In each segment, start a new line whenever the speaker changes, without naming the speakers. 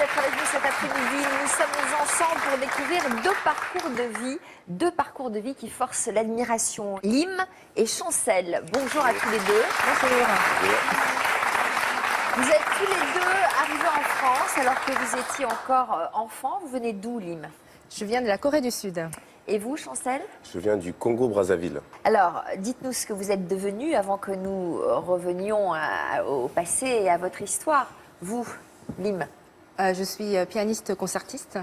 d'être avec nous cet après-midi. Nous sommes ensemble pour découvrir deux parcours de vie qui forcent l'admiration. Lim et Chancel. Bonjour à tous les deux. Bonjour. Vous êtes tous les deux arrivés en France alors que vous étiez encore enfant. Vous venez d'où, Lim?
Je viens de la Corée du Sud.
Et vous, Chancel?
Je viens du Congo-Brazzaville.
Alors, dites-nous ce que vous êtes devenus avant que nous revenions au passé et à votre histoire. Vous, Lim?
Je suis pianiste concertiste.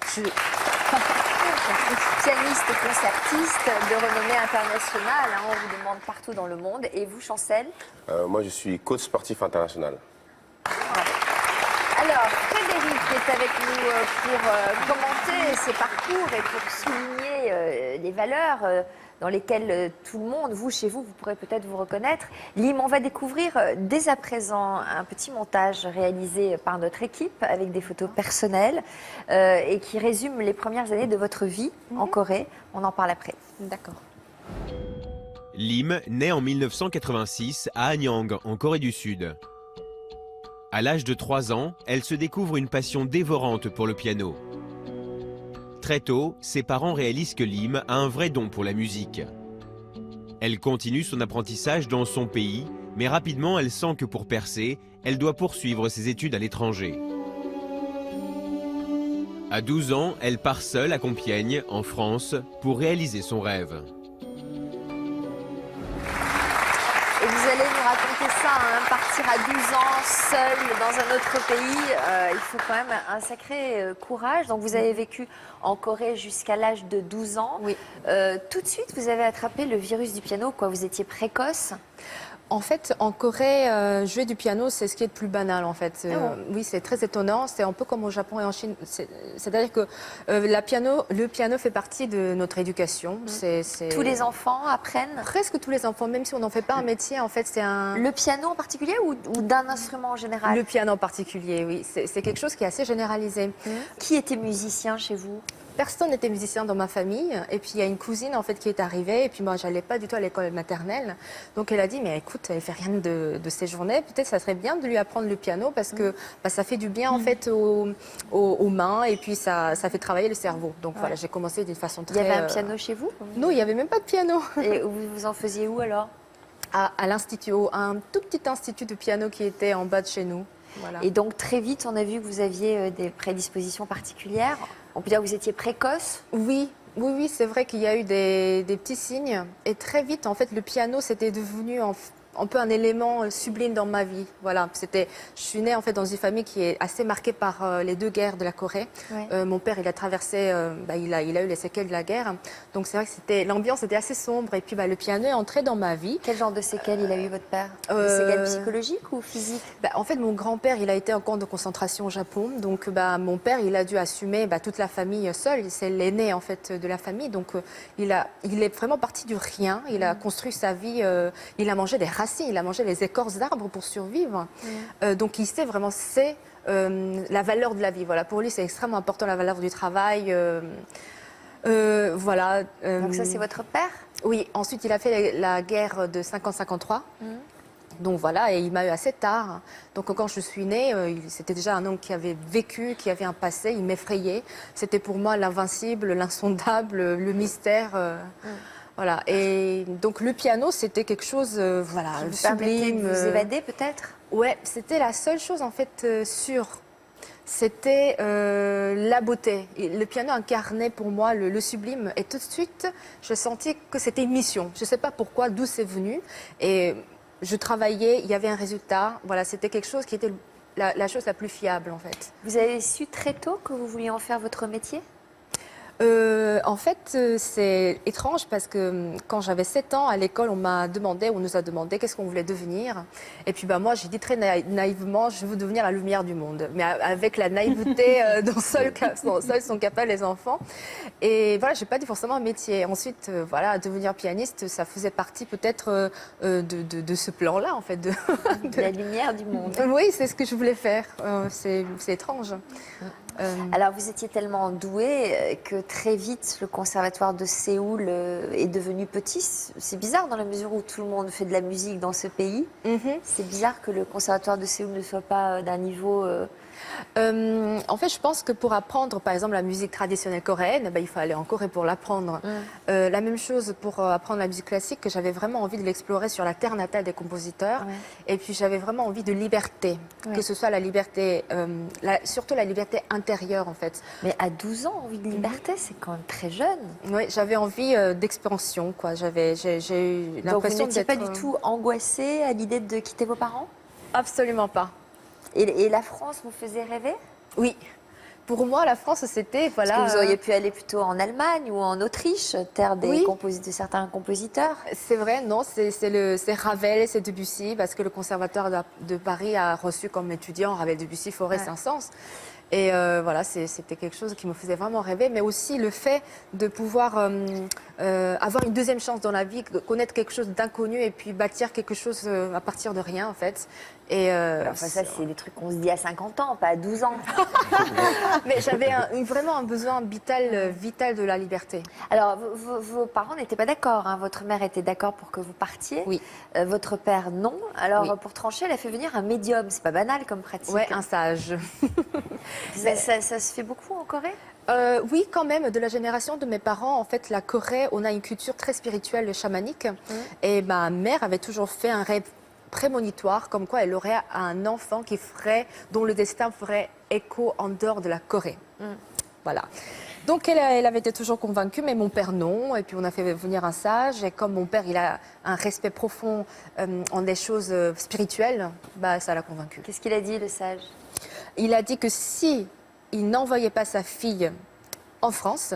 Pianiste concertiste de renommée internationale, hein, on vous demande partout dans le monde. Et vous, Chancel?
Moi, je suis coach sportif international.
Alors, Frédéric est avec nous pour commenter ces parcours et pour souligner les valeurs dans lesquelles tout le monde, vous, chez vous, vous pourrez peut-être vous reconnaître. Lim, on va découvrir dès à présent un petit montage réalisé par notre équipe avec des photos personnelles et qui résume les premières années de votre vie en Corée. On en parle après.
D'accord.
Lim naît en 1986 à Anyang, en Corée du Sud. À l'âge de 3 ans, elle se découvre une passion dévorante pour le piano. Très tôt, ses parents réalisent que Lim a un vrai don pour la musique. Elle continue son apprentissage dans son pays, mais rapidement elle sent que pour percer, elle doit poursuivre ses études à l'étranger. À 12 ans, elle part seule à Compiègne, en France, pour réaliser son rêve.
Et vous allez nous raconter ça, hein, partir à 12 ans, seul, dans un autre pays, il faut quand même un sacré courage. Donc vous avez vécu en Corée jusqu'à l'âge de 12 ans.
Oui.
Tout de suite, vous avez attrapé le virus du piano, quoi. Vous étiez précoce.
En fait, en Corée, jouer du piano, c'est ce qui est le plus banal, en fait. Oui, c'est très étonnant. C'est un peu comme au Japon et en Chine. C'est-à-dire que le piano fait partie de notre éducation.
Tous les enfants apprennent?
Presque tous les enfants, même si on n'en fait pas un métier, en fait, c'est un...
Le piano en particulier ou d'un instrument en général?
Le piano en particulier, oui. C'est quelque chose qui est assez généralisé.
Qui était musicien chez vous?
Personne n'était musicien dans ma famille. Et puis, il y a une cousine, en fait, qui est arrivée. Et puis, moi, j'allais pas du tout à l'école maternelle. Donc, elle a dit, mais écoute, elle fait rien de ses journées. Peut-être, ça serait bien de lui apprendre le piano parce que ça fait du bien, en fait, aux mains. Et puis, ça fait travailler le cerveau. Donc, voilà, j'ai commencé d'une façon très...
Il y avait un piano chez vous?
Non, il n'y avait même pas de piano.
Et vous en faisiez où, alors?
À l'institut, un tout petit institut de piano qui était en bas de chez nous. Voilà.
Et donc, très vite, on a vu que vous aviez des prédispositions particulières. On peut dire que vous étiez précoce?
Oui, c'est vrai qu'il y a eu des petits signes. Et très vite, en fait, le piano, c'était devenu un peu un élément sublime dans ma vie. Voilà, je suis née en fait dans une famille qui est assez marquée par les deux guerres de la Corée. Ouais. Mon père, il a traversé, il a eu les séquelles de la guerre. Donc c'est vrai que l'ambiance était assez sombre. Et puis le piano est entré dans ma vie.
Quel genre de séquelles il a eu, votre père? Des séquelles psychologiques ou physiques?
En fait, mon grand-père, il a été en camp de concentration au Japon. Donc mon père, il a dû assumer toute la famille seul. C'est l'aîné en fait de la famille. Donc il est vraiment parti du rien. Il a construit sa vie. Il a mangé des racines. Il a mangé les écorces d'arbres pour survivre. Donc, il sait vraiment la valeur de la vie. Voilà. Pour lui, c'est extrêmement important, la valeur du travail. Voilà.
Donc, ça, c'est votre père?
Oui. Ensuite, il a fait la guerre de 50-53. Donc, voilà. Et il m'a eu assez tard. Donc, quand je suis née, c'était déjà un homme qui avait vécu, qui avait un passé. Il m'effrayait. C'était pour moi l'invincible, l'insondable, le mystère. Voilà, et donc le piano, c'était quelque chose, voilà, sublime.
De vous évader peut-être?
Ouais, c'était la seule chose en fait sûre. C'était la beauté. Et le piano incarnait pour moi le sublime. Et tout de suite, je sentais que c'était une mission. Je ne sais pas pourquoi, d'où c'est venu. Et je travaillais, il y avait un résultat. Voilà, c'était quelque chose qui était la chose la plus fiable en fait.
Vous avez su très tôt que vous vouliez en faire votre métier?
En fait, c'est étrange parce que quand j'avais 7 ans, à l'école, on nous a demandé qu'est-ce qu'on voulait devenir. Et puis moi, j'ai dit très naïvement, je veux devenir la lumière du monde. Mais avec la naïveté dont seuls sont capables les enfants. Et voilà, j'ai pas dit forcément un métier. Ensuite, voilà, devenir pianiste, ça faisait partie peut-être de ce plan-là, en fait. De
la lumière du monde.
Oui, c'est ce que je voulais faire. C'est étrange.
Alors, vous étiez tellement douée que très vite, le conservatoire de Séoul est devenu petit. C'est bizarre dans la mesure où tout le monde fait de la musique dans ce pays. C'est bizarre que le conservatoire de Séoul ne soit pas d'un niveau
En fait, je pense que pour apprendre, par exemple, la musique traditionnelle coréenne, il faut aller en Corée pour l'apprendre. La même chose pour apprendre la musique classique, que j'avais vraiment envie de l'explorer sur la terre natale des compositeurs. Et puis, j'avais vraiment envie de liberté, que ce soit la liberté, surtout la liberté intérieure, en fait.
Mais à 12 ans, envie de liberté, c'est quand même très jeune.
Oui, j'avais envie d'expansion, quoi. J'ai eu
Donc,
l'impression
vous n'étiez
d'être...
pas du tout angoissée à l'idée de quitter vos parents?
Absolument pas.
Et la France vous faisait rêver?
Oui. Pour moi, la France, c'était... Voilà,
Est-ce que vous auriez pu aller plutôt en Allemagne ou en Autriche, terre des
Oui.
de certains compositeurs?
C'est vrai, non, c'est Ravel, c'est Debussy, parce que le conservatoire de Paris a reçu comme étudiant Ravel, Debussy, Fauré, Saint-Saëns. Et voilà, c'était quelque chose qui me faisait vraiment rêver, mais aussi le fait de pouvoir avoir une deuxième chance dans la vie, connaître quelque chose d'inconnu et puis bâtir quelque chose à partir de rien, en fait. Et
Enfin, ça, c'est des trucs qu'on se dit à 50 ans, pas à 12 ans.
mais j'avais vraiment un besoin vital de la liberté.
Alors, vos parents n'étaient pas d'accord, hein. Votre mère était d'accord pour que vous partiez.
Oui.
Votre père, non. Alors,
Oui.
pour trancher, elle a fait venir un médium. C'est pas banal comme pratique.
Ouais, un sage.
Ça se fait beaucoup en Corée?
Oui, quand même, de la génération de mes parents, en fait, la Corée, on a une culture très spirituelle, chamanique. Et ma mère avait toujours fait un rêve prémonitoire, comme quoi elle aurait un enfant dont le destin ferait écho en dehors de la Corée. Voilà. Donc elle avait été toujours convaincue, mais mon père non. Et puis on a fait venir un sage. Et comme mon père, il a un respect profond en des choses spirituelles, ça l'a convaincu.
Qu'est-ce qu'il a dit, le sage?
Il a dit que si il n'envoyait pas sa fille en France,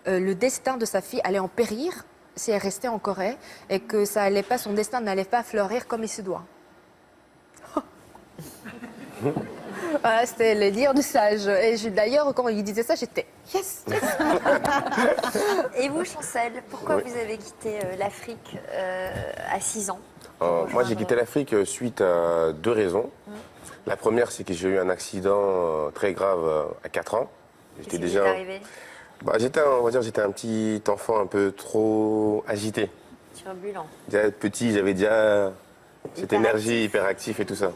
le destin de sa fille allait en périr si elle restait en Corée et que son destin n'allait pas fleurir comme il se doit. Voilà, c'était le dire du sage. Et d'ailleurs, quand il disait ça, j'étais yes, yes.
Et vous, Chancel, pourquoi vous avez quitté l'Afrique à 6 ans?
Moi, j'ai quitté l'Afrique suite à 2 raisons. La première, c'est que j'ai eu un accident très grave à 4 ans.
Qu'est-ce qui vous est arrivé?
J'étais un petit enfant un peu trop agité.
Turbulent.
Déjà petit, j'avais déjà cette énergie hyperactive et tout ça.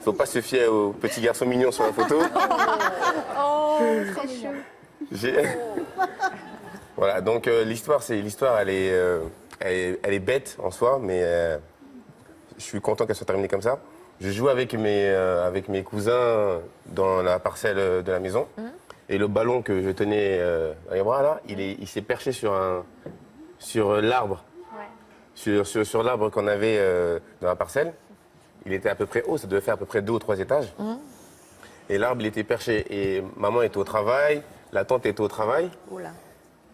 Faut pas se fier aux petits garçons mignons sur la photo.
Oh, très chou.
Voilà, donc l'histoire, elle est bête en soi, mais je suis content qu'elle soit terminée comme ça. Je jouais avec mes cousins dans la parcelle de la maison. Et le ballon que je tenais dans les bras, là, il s'est perché sur l'arbre. Sur l'arbre qu'on avait dans la parcelle. Il était à peu près haut, ça devait faire à peu près 2 ou 3 étages. Et l'arbre, il était perché. Et maman était au travail, la tante était au travail.
Oula.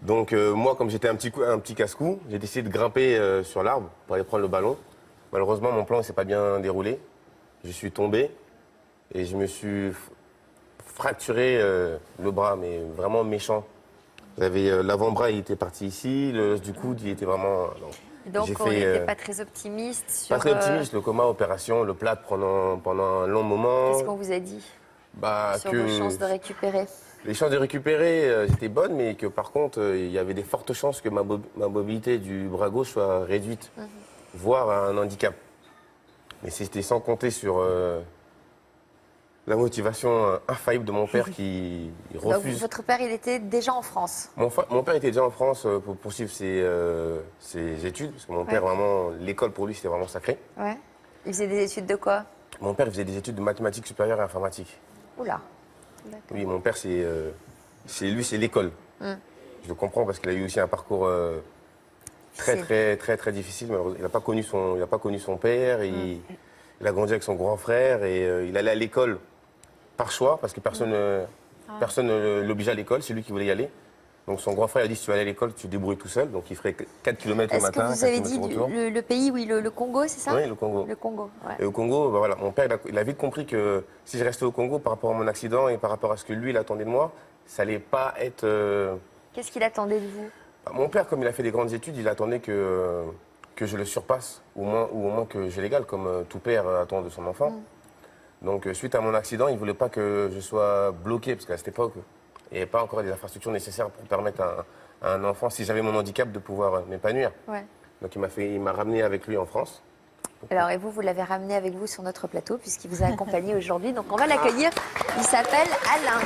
Donc moi, comme j'étais un petit casse-cou, j'ai décidé de grimper sur l'arbre pour aller prendre le ballon. Malheureusement, mon plan ne s'est pas bien déroulé. Je suis tombé et je me suis fracturé le bras, mais vraiment méchant. J'avais l'avant-bras, il était parti ici, le reste du coude, il était vraiment...
Donc on n'était pas très optimiste sur...
Pas très optimiste, le coma, opération, le plâtre pendant un long moment.
Qu'est-ce qu'on vous a dit sur vos chances de récupérer?
Les chances de récupérer étaient bonnes, mais que par contre, il y avait des fortes chances que ma mobilité du bras gauche soit réduite, voire à un handicap. Mais c'était sans compter sur la motivation infaillible de mon père qui refuse.
Donc, votre père, il était déjà en France?
Mon père était déjà en France pour poursuivre ses études, parce que mon père, vraiment, l'école pour lui, c'était vraiment sacré.
Ouais. Il faisait des études de quoi?
Mon père faisait des études de mathématiques supérieures et informatique.
Oula.
Oui, mon père, c'est l'école. Je le comprends parce qu'il a eu aussi un parcours très difficile. Malheureusement. Il n'a pas connu son père. Il a grandi avec son grand frère et il allait à l'école par choix parce que personne ne l'obligeait à l'école. C'est lui qui voulait y aller. Donc son grand frère a dit si tu veux aller à l'école, tu te débrouilles tout seul. Donc il ferait 4 km le matin.
Est-ce que vous avez dit le pays, oui, le Congo, c'est ça?
Oui, le Congo.
Le Congo, ouais.
Et au Congo, voilà, mon père, il a vite compris que si je restais au Congo par rapport à mon accident et par rapport à ce que lui, il attendait de moi, ça allait pas être...
Qu'est-ce qu'il attendait de vous?
Mon père, comme il a fait des grandes études, il attendait que je le surpasse, ou au moins que j'ai l'égal, comme tout père attend de son enfant. Donc, suite à mon accident, il ne voulait pas que je sois bloqué, parce qu'à cette époque, il n'y avait pas encore les infrastructures nécessaires pour permettre à un enfant, si j'avais mon handicap, de pouvoir m'épanouir.
Ouais.
Donc, il m'a ramené avec lui en France.
Alors, et vous l'avez ramené avec vous sur notre plateau puisqu'il vous a accompagné aujourd'hui. Donc, on va l'accueillir. Il s'appelle Alain.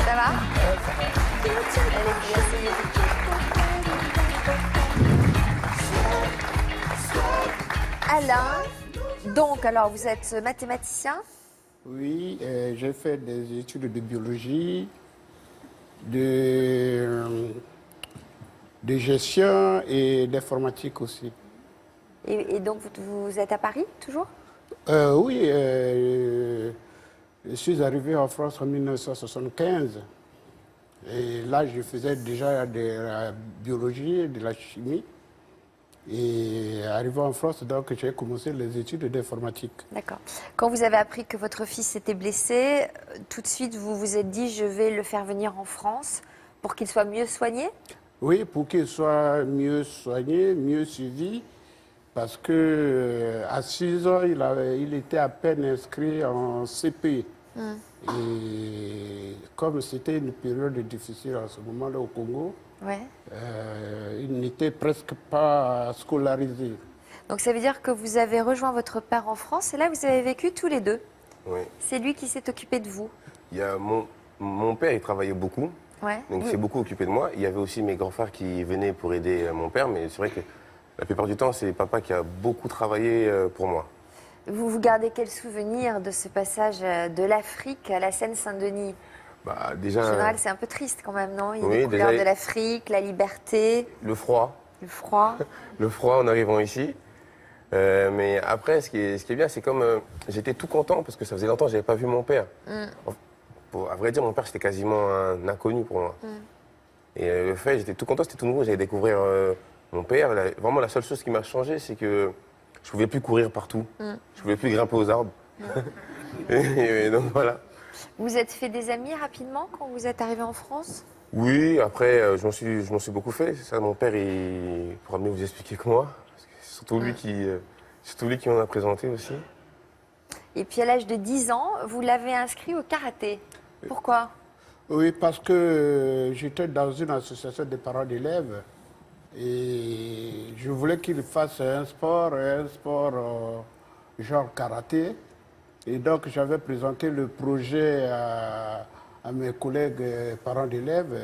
Ça va? Allez, vous asseyez. Alain, donc, alors, vous êtes mathématicien?
Oui, j'ai fait des études de biologie, de gestion et d'informatique aussi.
Et donc, vous êtes à Paris, toujours?
Oui, je suis arrivé en France en 1975. Et là, je faisais déjà de la biologie et de la chimie. Et arrivé en France, donc, j'ai commencé les études d'informatique.
D'accord. Quand vous avez appris que votre fils était blessé, tout de suite, vous vous êtes dit, je vais le faire venir en France pour qu'il soit mieux soigné?
Oui, pour qu'il soit mieux soigné, mieux suivi. Parce que à 6 ans, il était à peine inscrit en CP. Et comme c'était une période difficile en ce moment-là au Congo,
Ouais.
il n'était presque pas scolarisé.
Donc ça veut dire que vous avez rejoint votre père en France et là, vous avez vécu tous les deux.
Oui.
C'est lui qui s'est occupé de vous.
Il y a mon père, il travaillait beaucoup,
Ouais.
donc il s'est beaucoup occupé de moi. Il y avait aussi mes grands frères qui venaient pour aider mon père, mais c'est vrai que la plupart du temps, c'est papa qui a beaucoup travaillé pour moi.
Vous gardez quel souvenir de ce passage de l'Afrique à la Seine-Saint-Denis?
Bah,
En
déjà,
général, c'est un peu triste quand même, non? Il
Oui,
est couleur
déjà,
de l'Afrique, la liberté,
le froid.
le froid.
Le froid en arrivant ici. Mais après, ce qui est bien, c'est comme j'étais tout content parce que ça faisait longtemps que je n'avais pas vu mon père. À vrai dire, mon père, c'était quasiment un inconnu pour moi. Et le fait, j'étais tout content, c'était tout nouveau, j'allais découvrir mon père. Vraiment, la seule chose qui m'a changé, c'est que je ne pouvais plus courir partout. Je ne pouvais plus grimper aux arbres. et donc voilà.
Vous êtes fait des amis rapidement quand vous êtes arrivé en France?
Oui, après, je m'en suis beaucoup fait. Ça, mon père, il pourra mieux vous expliquer que moi. Parce que c'est surtout lui qui m'en a présenté aussi.
Et puis à l'âge de 10 ans, vous l'avez inscrit au karaté. Pourquoi?
Oui, parce que j'étais dans une association de parents d'élèves et je voulais qu'il fasse un sport genre karaté. Et donc j'avais présenté le projet à mes collègues parents d'élèves.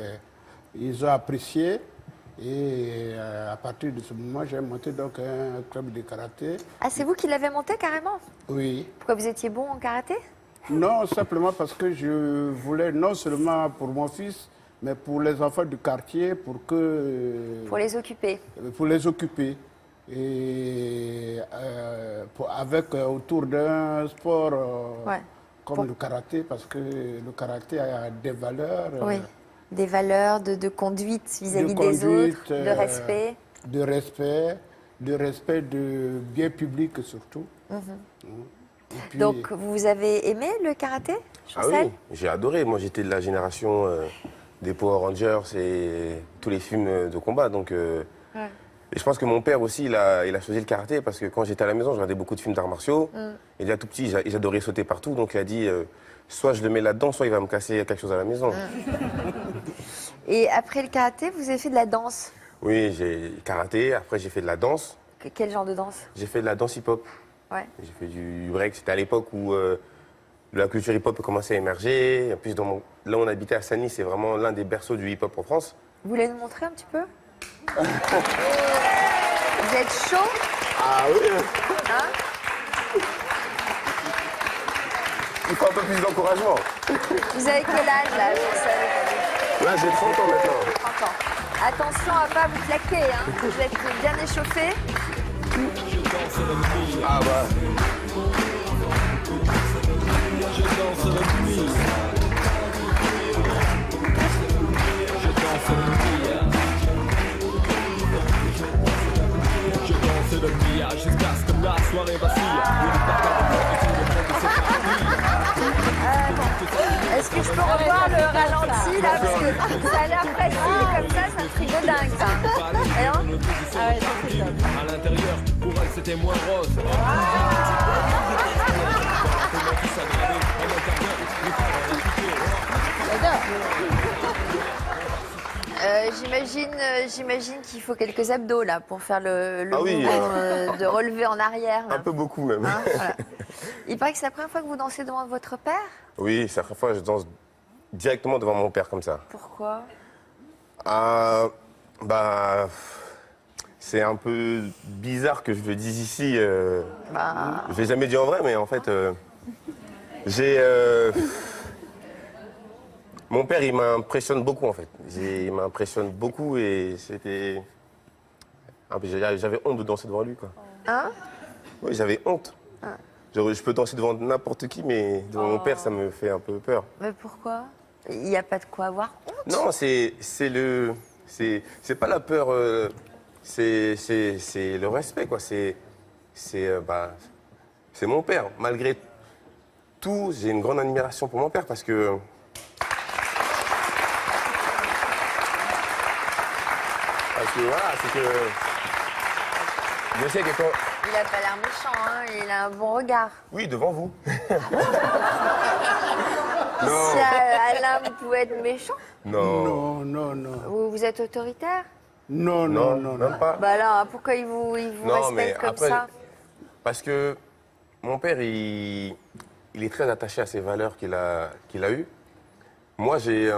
Ils ont apprécié et à partir de ce moment, j'ai monté donc un club de karaté.
Ah, c'est vous qui l'avez monté carrément?
Oui.
Pourquoi vous étiez bon en karaté?
Non, simplement parce que je voulais, non seulement pour mon fils, mais pour les enfants du quartier,
Pour les occuper.
pour les occuper. Et autour d'un sport
Ouais.
comme le karaté, parce que le karaté a des valeurs.
Oui. Des valeurs de conduite vis-à-vis des autres, de respect.
De respect du bien public surtout. Et puis,
Donc, vous avez aimé le karaté,
Ah
Chancel?
oui, j'ai adoré. Moi, j'étais de la génération des Power Rangers et tous les films de combat. Donc, et je pense que mon père aussi, il a choisi le karaté parce que quand j'étais à la maison, je regardais beaucoup de films d'arts martiaux. Et déjà tout petit, j'adorais sauter partout. Donc, il a dit, soit je le mets là-dedans, soit il va me casser quelque chose à la maison.
Et après le karaté, vous avez fait de la danse.
Oui, j'ai karaté. Après, j'ai fait de la danse.
Quel genre de danse?
J'ai fait de la danse hip-hop.
Ouais.
J'ai fait du break. C'était à l'époque où la culture hip-hop commençait à émerger. En plus, là où on habitait à Sani, c'est vraiment l'un des berceaux du hip-hop en France.
Vous voulez nous montrer un petit peu? Vous êtes chaud?
Ah oui.
Hein?
Il faut un peu plus d'encouragement.
Vous avez quel âge là, Chancel?
Là, j'ai 30 ans maintenant.
30 ans. Attention à pas vous claquer, hein. Vous êtes bien échauffé.
Ah bah.
Jusqu'à ce que la soirée vacille.
Est-ce que je peux revoir le ralenti là? Parce que ça a l'air facile comme ça me frigodingue ça. Et non? Ah ouais, ça c'est top.
À l'intérieur, pour elle c'était moins rose.
j'imagine qu'il faut quelques abdos là pour faire le
Ah oui.
mouvement de relever en arrière. Là.
Un peu beaucoup même.
Hein, voilà. Il paraît que c'est la première fois que vous dansez devant votre père.
Oui, c'est la première fois que je danse directement devant mon père comme ça.
Pourquoi?
Ah, bah, c'est un peu bizarre que je le dise ici. Je l'ai jamais dit en vrai, mais en fait, mon père, il m'impressionne beaucoup en fait. Il m'impressionne beaucoup et c'était. J'avais honte de danser devant lui quoi.
Hein?
Oui, j'avais honte. Je peux danser devant n'importe qui, mais devant mon père, ça me fait un peu peur.
Mais pourquoi? Il n'y a pas de quoi avoir honte.
Non, c'est pas la peur, c'est le respect quoi. C'est mon père. Malgré tout, j'ai une grande admiration pour mon père parce que. Parce que voilà, c'est que. Je sais que quand.
Il n'a pas l'air méchant, hein, il a un bon regard.
Oui, devant vous.
Si Alain, vous pouvez être méchant,
Non.
Non.
vous êtes autoritaire.
Non.
Même pas.
Bah alors, pourquoi il vous
Non, mais
respecte comme
après,
ça?
parce que mon père, il est très attaché à ses valeurs qu'il a eues. Moi, je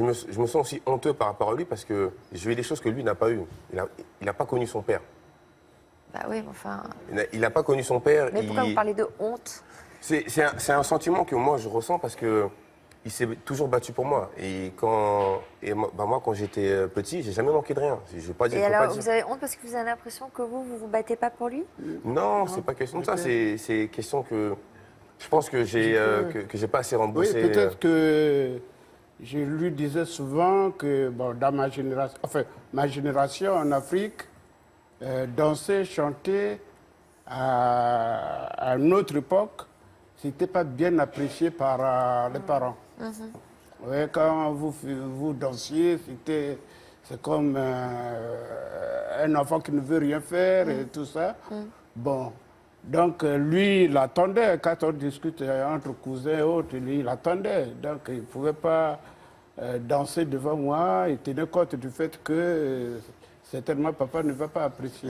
me sens aussi honteux par rapport à lui parce que j'ai eu des choses que lui n'a pas eues. Il n'a pas connu son père.
Bah oui, mais enfin.
Il n'a pas connu son père.
Mais pourquoi vous parlez de honte?
C'est un sentiment que moi, je ressens parce que il s'est toujours battu pour moi. Et moi, quand j'étais petit, j'ai jamais manqué de rien. Je vais pas dire,
Et
faut pas
alors,
dire.
vous avez honte parce que vous avez l'impression que vous vous battez pas pour lui?
Non, c'est pas question de ça. C'est question que je pense que j'ai pas assez
Oui,
remboursé.
peut-être que je lui disais souvent que bon, dans ma génération en Afrique, danser, chanter à une autre époque, c'était pas bien apprécié par les parents. Ouais, quand vous dansiez, c'est comme un enfant qui ne veut rien faire et tout ça. Bon, donc lui, il attendait, quand on discute entre cousins et autres, lui, il attendait. Donc il ne pouvait pas danser devant moi, il tenait compte du fait que certainement papa ne va pas apprécier.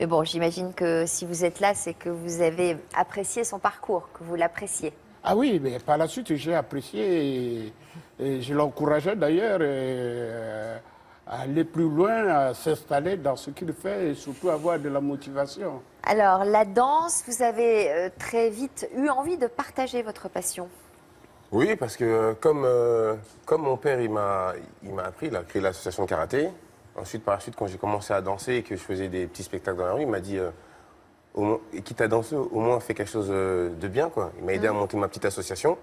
Mais bon, j'imagine que si vous êtes là, c'est que vous avez apprécié son parcours, que vous l'appréciez.
Ah oui, mais par la suite, j'ai apprécié et je l'encourageais d'ailleurs à aller plus loin, à s'installer dans ce qu'il fait et surtout avoir de la motivation.
Alors, la danse, vous avez très vite eu envie de partager votre passion.
Oui, parce que comme mon père, il m'a appris, il a créé l'association de karaté. Ensuite, par la suite, quand j'ai commencé à danser et que je faisais des petits spectacles dans la rue, il m'a dit, quitte à danser, au moins fais quelque chose de bien, quoi. Il m'a aidé à monter ma petite association.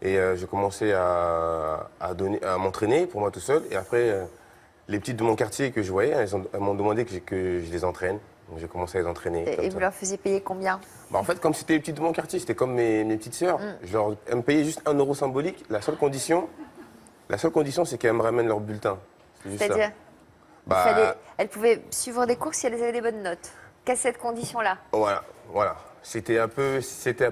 Et j'ai commencé à m'entraîner pour moi tout seul. Et après, les petites de mon quartier que je voyais, elles m'ont demandé que je les entraîne. Donc j'ai commencé à les entraîner.
Et vous leur faisiez payer combien?
Bah, en fait, comme c'était les petites de mon quartier, c'était comme mes petites sœurs. Elles me payaient juste 1 euro symbolique. La seule condition, c'est qu'elles me ramènent leur bulletin.
C'est-à-dire, elles pouvaient suivre des cours si elles avaient des bonnes notes. Qu'à cette condition-là?
Voilà. C'était à peu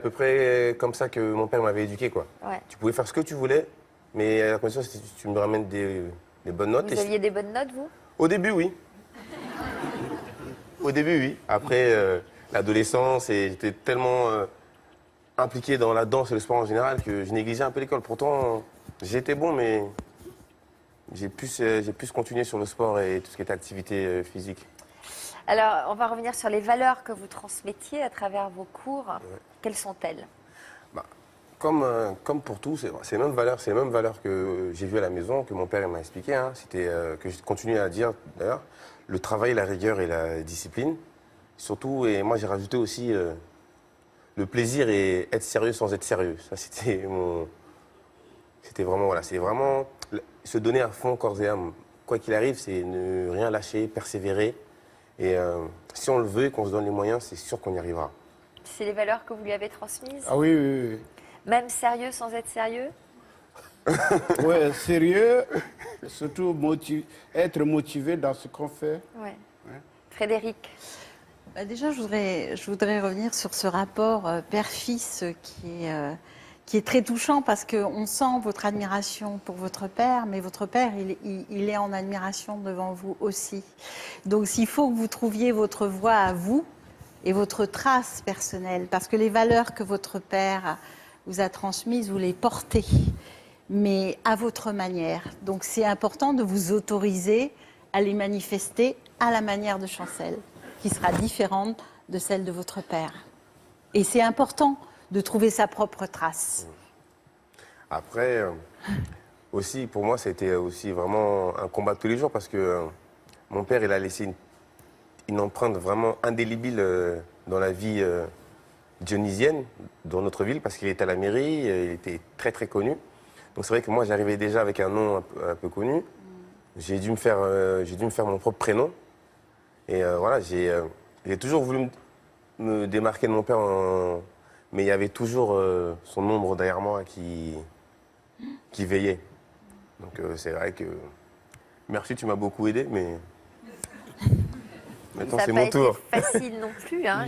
près comme ça que mon père m'avait éduqué, quoi.
Ouais.
Tu pouvais faire ce que tu voulais, mais à la condition, c'était que tu me ramènes des bonnes notes.
Vous aviez des bonnes notes, vous?
Au début, oui. Après, l'adolescence, et j'étais tellement impliqué dans la danse et le sport en général que je négligeais un peu l'école. Pourtant, j'étais bon, mais j'ai plus continué sur le sport et tout ce qui était activité physique.
Alors, on va revenir sur les valeurs que vous transmettiez à travers vos cours. Ouais. Quelles sont-elles?
Comme pour tout, c'est les mêmes valeurs que j'ai vues à la maison, que mon père m'a expliqué. Hein. C'était que je continue à dire d'ailleurs, le travail, la rigueur et la discipline. Surtout, et moi j'ai rajouté aussi le plaisir et être sérieux sans être sérieux. Ça, c'était vraiment, c'est vraiment se donner à fond, corps et âme. Quoi qu'il arrive, c'est ne rien lâcher, persévérer. Et si on le veut et qu'on se donne les moyens, c'est sûr qu'on y arrivera.
C'est les valeurs que vous lui avez transmises?
Ah oui.
Même sérieux sans être sérieux?
Oui, sérieux, surtout être motivé dans ce qu'on fait.
Ouais. Frédéric?
Déjà, je voudrais revenir sur ce rapport père-fils qui qui est très touchant parce qu'on sent votre admiration pour votre père, mais votre père, il est en admiration devant vous aussi. Donc, il faut que vous trouviez votre voie à vous et votre trace personnelle, parce que les valeurs que votre père vous a transmises, vous les portez, mais à votre manière. Donc, c'est important de vous autoriser à les manifester à la manière de Chancel, qui sera différente de celle de votre père. Et c'est important de trouver sa propre trace.
Après, aussi, pour moi, c'était aussi vraiment un combat de tous les jours parce que mon père, il a laissé une empreinte vraiment indélébile dans la vie dionysienne, dans notre ville, parce qu'il était à la mairie, il était très très connu. Donc c'est vrai que moi, j'arrivais déjà avec un nom un peu connu. J'ai dû me faire mon propre prénom. Et voilà, j'ai toujours voulu me démarquer de mon père, mais il y avait toujours son ombre derrière moi qui veillait. Donc c'est vrai que merci, tu m'as beaucoup aidé, mais maintenant c'est mon tour.
Ça n'a pas été facile non plus, hein,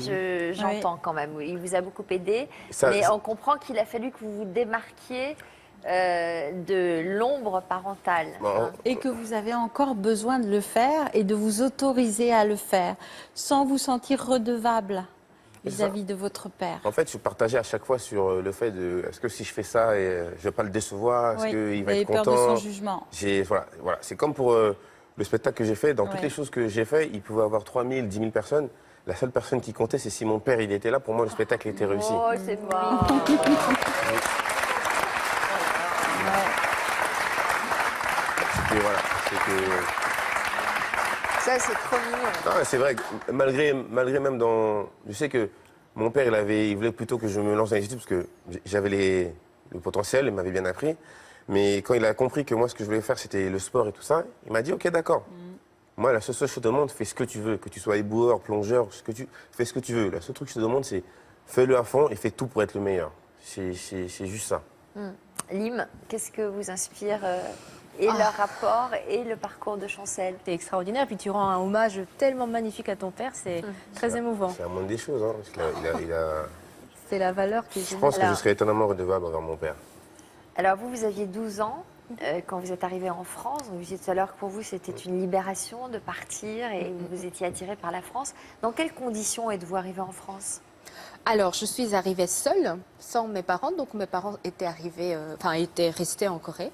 j'entends quand même. Il vous a beaucoup aidé, mais on comprend qu'il a fallu que vous vous démarquiez de l'ombre parentale.
Bon,
Et que vous avez encore besoin de le faire et de vous autoriser à le faire, sans vous sentir redevable vis-à-vis de votre père.
en fait, je partageais à chaque fois sur le fait de est-ce que si je fais ça, je ne vais pas le décevoir, est-ce
Oui,
qu'il
vous
va
avez
être
peur de
content.
son jugement.
Voilà. C'est comme pour le spectacle que j'ai fait. Dans toutes
Ouais.
les choses que j'ai fait, il pouvait y avoir 3000, 10 000 personnes. La seule personne qui comptait, c'est si mon père il était là. Pour moi, le spectacle était réussi.
Oh, c'est bon.
Et voilà, c'était...
Ça, c'est trop mignon.
Ah, c'est vrai, que malgré même dans... Je sais que mon père, il voulait plutôt que je me lance dans les études parce que j'avais le potentiel, il m'avait bien appris. Mais quand il a compris que moi, ce que je voulais faire, c'était le sport et tout ça, il m'a dit, OK, d'accord. Moi, la seule chose que je te demande, fais ce que tu veux. Que tu sois éboueur, plongeur, fais ce que tu veux. Le seul truc que je te demande, c'est fais-le à fond et fais tout pour être le meilleur. C'est juste ça.
Lim, qu'est-ce que vous inspire et leur rapport et le parcours de Chancel?
C'est extraordinaire. Puis tu rends un hommage tellement magnifique à ton père, c'est très émouvant.
C'est la moindre des choses. Hein, parce qu'il a...
C'est la valeur qui est
Je
géniale.
pense que je serais étonnamment redevable envers mon père.
Alors vous aviez 12 ans quand vous êtes arrivé en France. Vous disiez tout à l'heure que pour vous, c'était une libération de partir et vous étiez attiré par la France. Dans quelles conditions êtes-vous arrivé en France?
Alors, je suis arrivée seule, sans mes parents. Donc, mes parents étaient étaient restés en Corée.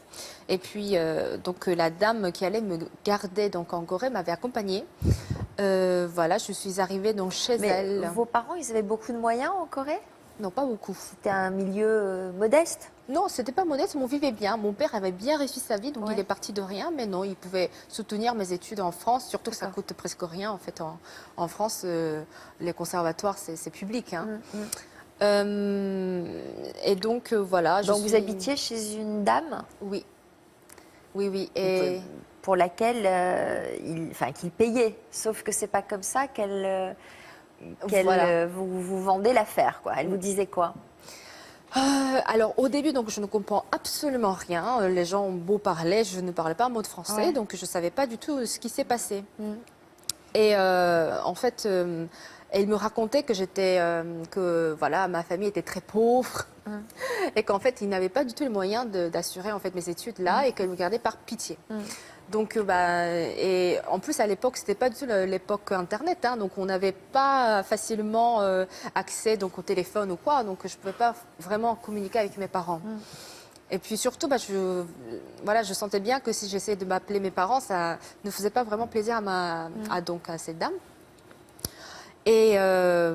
Et puis, la dame qui allait me garder donc en Corée m'avait accompagnée. Voilà, je suis arrivée donc chez
Mais
elle.
vos parents, ils avaient beaucoup de moyens en Corée?
Non, pas beaucoup.
C'était un milieu modeste?
Non, c'était pas modeste, mais on vivait bien. Mon père avait bien réussi sa vie, donc
Ouais.
il est parti de rien. Mais non, il pouvait soutenir mes études en France, surtout que ça
D'accord.
coûte presque rien. En fait, en France, les conservatoires, c'est public. Hein. Et donc, voilà.
Donc vous habitiez chez une dame
Oui. Oui, oui. Et...
pour laquelle qu'il payait. Sauf que c'est pas comme ça qu'elle
Voilà.
vous vendait l'affaire, quoi. Elle vous disait quoi?
Alors au début, donc je ne comprends absolument rien. Les gens ont beau parler, je ne parlais pas un mot de français,
Ouais.
donc je ne savais pas du tout ce qui s'est passé. Et en fait, elle me racontait que voilà, ma famille était très pauvre et qu'en fait, ils n'avaient pas du tout les moyens d'assurer en fait mes études là et qu'elle me gardait par pitié. Donc, et en plus, à l'époque, c'était pas du tout l'époque Internet, hein, donc on n'avait pas facilement accès donc, au téléphone ou quoi, donc je pouvais pas vraiment communiquer avec mes parents. Et puis surtout, je sentais bien que si j'essayais de m'appeler mes parents, ça ne faisait pas vraiment plaisir à cette dame. Et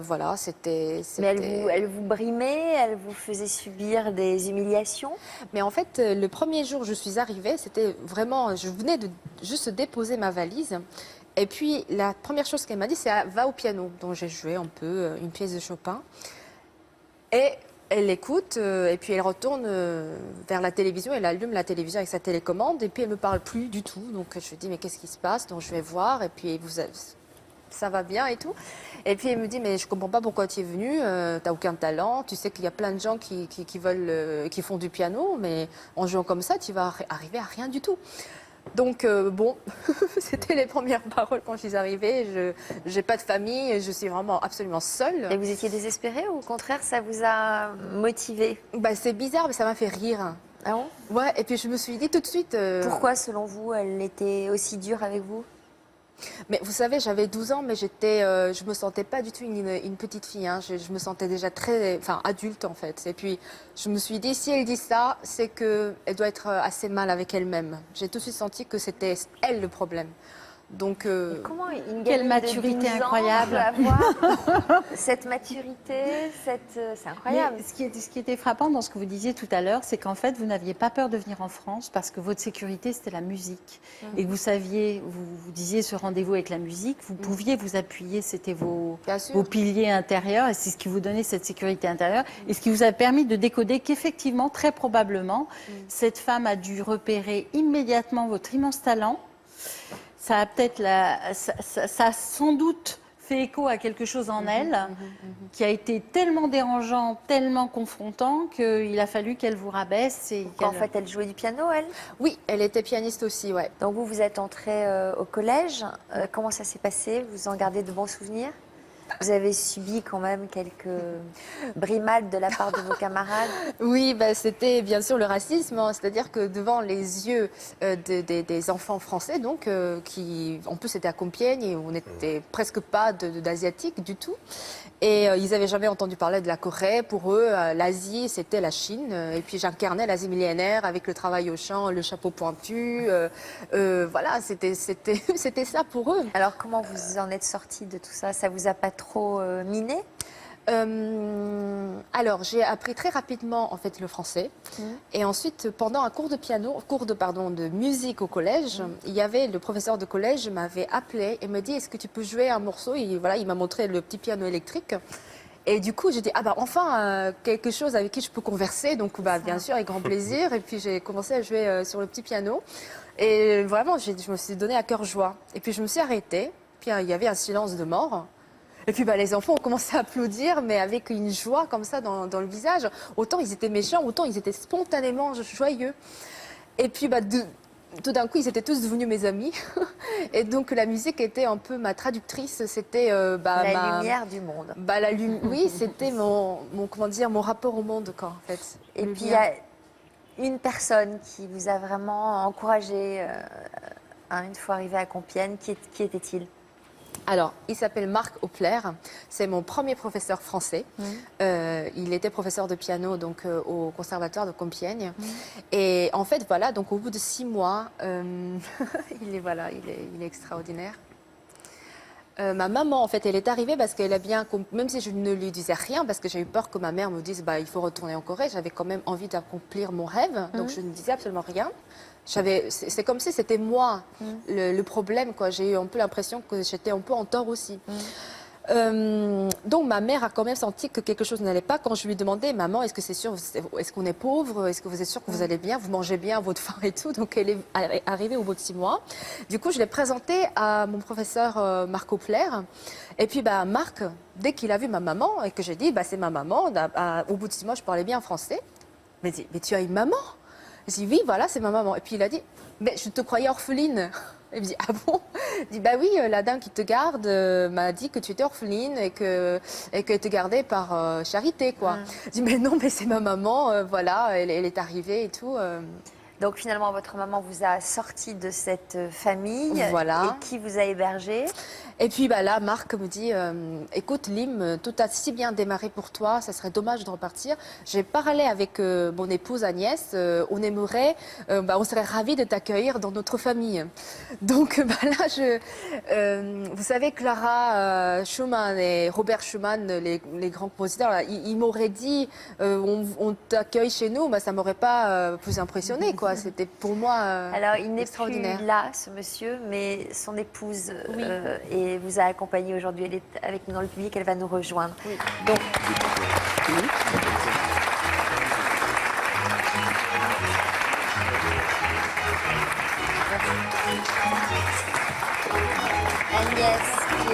voilà, c'était...
Mais elle vous brimait, elle vous faisait subir des humiliations?
Mais en fait, le premier jour où je suis arrivée, c'était vraiment... Je venais de juste déposer ma valise. Et puis, la première chose qu'elle m'a dit, c'est « va au piano ». Donc, j'ai joué un peu une pièce de Chopin. Et elle écoute, et puis elle retourne vers la télévision. Elle allume la télévision avec sa télécommande. Et puis, elle ne me parle plus du tout. Donc, je lui dis « mais qu'est-ce qui se passe ?» Donc, je vais voir. Et puis, ça va bien et tout. Et puis elle me dit, mais je comprends pas pourquoi tu es venue, t'as aucun talent, tu sais qu'il y a plein de gens qui font du piano, mais en jouant comme ça, tu vas arriver à rien du tout. Donc bon, c'était les premières paroles quand je suis arrivée. Je n'ai pas de famille, je suis vraiment absolument seule.
Et vous étiez désespérée ou au contraire, ça vous a motivé?
Bah, c'est bizarre, mais ça m'a fait rire.
Ah bon?
Ouais, et puis je me suis dit tout de suite...
Pourquoi, selon vous, elle était aussi dure avec vous?
Mais vous savez, j'avais 12 ans, mais je me sentais pas du tout une petite fille. Hein. Je me sentais déjà adulte en fait. Et puis, je me suis dit, si elle dit ça, c'est qu'elle doit être assez mal avec elle-même. J'ai tout de suite senti que c'était elle le problème. Donc,
Comment une
Quelle
gamine
maturité
de 12 ans
incroyable.
peut avoir cette maturité, c'est incroyable.
Mais ce qui était frappant dans ce que vous disiez tout à l'heure, c'est qu'en fait, vous n'aviez pas peur de venir en France parce que votre sécurité, c'était la musique. Et que vous saviez, vous disiez ce rendez-vous avec la musique, vous pouviez vous appuyer, c'était
Bien sûr.
vos piliers intérieurs et c'est ce qui vous donnait cette sécurité intérieure et ce qui vous a permis de décoder qu'effectivement, très probablement, cette femme a dû repérer immédiatement votre immense talent. Ça a peut-être ça a sans doute fait écho à quelque chose en elle qui a été tellement dérangeant, tellement confrontant qu'il a fallu qu'elle vous rabaisse. Et
En fait, elle jouait du piano, elle.
oui, elle était pianiste aussi, ouais.
Donc vous êtes entrée au collège. Comment ça s'est passé? Vous en gardez de bons souvenirs? Vous avez subi quand même quelques brimades de la part de vos camarades?
Oui, bah, c'était bien sûr le racisme, hein. C'est-à-dire que devant les yeux des enfants français, donc, qui en plus c'était à Compiègne et on n'était presque pas d'asiatiques du tout. Et ils n'avaient jamais entendu parler de la Corée. Pour eux, l'Asie, c'était la Chine. Et puis j'incarnais l'Asie millénaire avec le travail au champ, le chapeau pointu. Voilà, c'était ça pour eux.
Alors comment vous en êtes sortie de tout ça? Ça vous a pas trop miné?
Alors, j'ai appris très rapidement en fait le français. Et ensuite, pendant un cours de musique au collège, il y avait le professeur de collège m'avait appelé et me dit est-ce que tu peux jouer un morceau? Et voilà, il m'a montré le petit piano électrique. Et du coup, j'ai dit enfin quelque chose avec qui je peux converser. Donc, bien sûr, avec grand plaisir. Et puis, j'ai commencé à jouer sur le petit piano. Et vraiment, je me suis donné à cœur joie. Et puis, je me suis arrêtée. Puis, il y avait un silence de mort. Et puis les enfants ont commencé à applaudir, mais avec une joie comme ça dans le visage. Autant ils étaient méchants, autant ils étaient spontanément joyeux. Et puis tout d'un coup, ils étaient tous devenus mes amis. Et donc la musique était un peu ma traductrice. C'était
la lumière du monde.
Oui, c'était mon rapport au monde, quoi, en fait.
Et puis il y a une personne qui vous a vraiment encouragé une fois arrivé à Compiègne. Qui était-il?
Alors, il s'appelle Marc Opler. C'est mon premier professeur français. Il était professeur de piano donc, au conservatoire de Compiègne. Et en fait, voilà, donc au bout de 6 mois, il est extraordinaire. Ma maman, en fait, elle est arrivée parce qu'elle a bien, même si je ne lui disais rien, parce que j'ai eu peur que ma mère me dise il faut retourner en Corée, j'avais quand même envie d'accomplir mon rêve, donc je ne disais absolument rien. C'est comme si c'était moi le problème, quoi. J'ai eu un peu l'impression que j'étais un peu en tort aussi. Donc ma mère a quand même senti que quelque chose n'allait pas quand je lui demandais maman, est-ce que c'est sûr, est-ce qu'on est pauvre, est-ce que vous êtes sûr que vous allez bien, vous mangez bien votre faim et tout. Donc elle est arrivée au bout de 6 mois. Du coup je l'ai présentée à mon professeur Marc Opler. Et puis Marc, dès qu'il a vu ma maman et que j'ai dit c'est ma maman, au bout de 6 mois je parlais bien français, il m'a dit mais tu as une maman? J'ai dit oui, voilà, c'est ma maman. Et puis il a dit mais je te croyais orpheline. Il me dit ah bon? Il dit oui, la dame qui te garde m'a dit que tu étais orpheline et qu'elle te gardait par charité, quoi. Je dis mais non, mais c'est ma maman, voilà, elle est arrivée et tout.
Donc finalement, votre maman vous a sorti de cette famille.
Voilà.
Et qui vous a hébergé?
Et puis là, Marc me dit écoute, Lim, tout a si bien démarré pour toi, ça serait dommage de repartir. J'ai parlé avec mon épouse Agnès, on aimerait, on serait ravis de t'accueillir dans notre famille. Donc là, vous savez, Clara Schumann et Robert Schumann, les grands compositeurs, là, ils m'auraient dit on t'accueille chez nous, ça m'aurait pas plus impressionné, quoi. C'était pour moi
Alors, il n'est
extraordinaire.
plus là, ce monsieur, mais son épouse et vous a accompagné aujourd'hui. Elle est avec nous dans le public, elle va nous rejoindre.
Oui.
Donc, Agnès, qui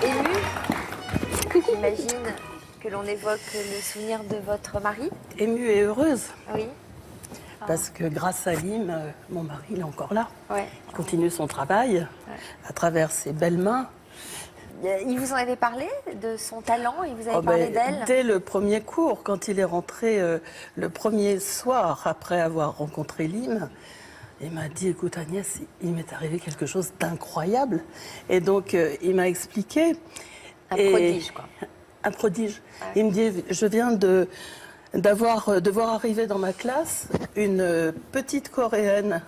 est émue, j'imagine que l'on évoque le souvenir de votre mari.
Émue et heureuse.
Oui.
Parce que grâce à Lim, mon mari, il est encore là.
Ouais.
Il continue son travail à travers ses belles mains.
Il vous en avait parlé de son talent? Il vous avait
Oh,
parlé
ben,
d'elle?
dès le premier cours, quand il est rentré le premier soir après avoir rencontré Lim, il m'a dit, écoute Agnès, il m'est arrivé quelque chose d'incroyable. Et donc, il m'a expliqué.
Un prodige, quoi.
Un prodige. Il me dit, je viens de voir arriver dans ma classe une petite Coréenne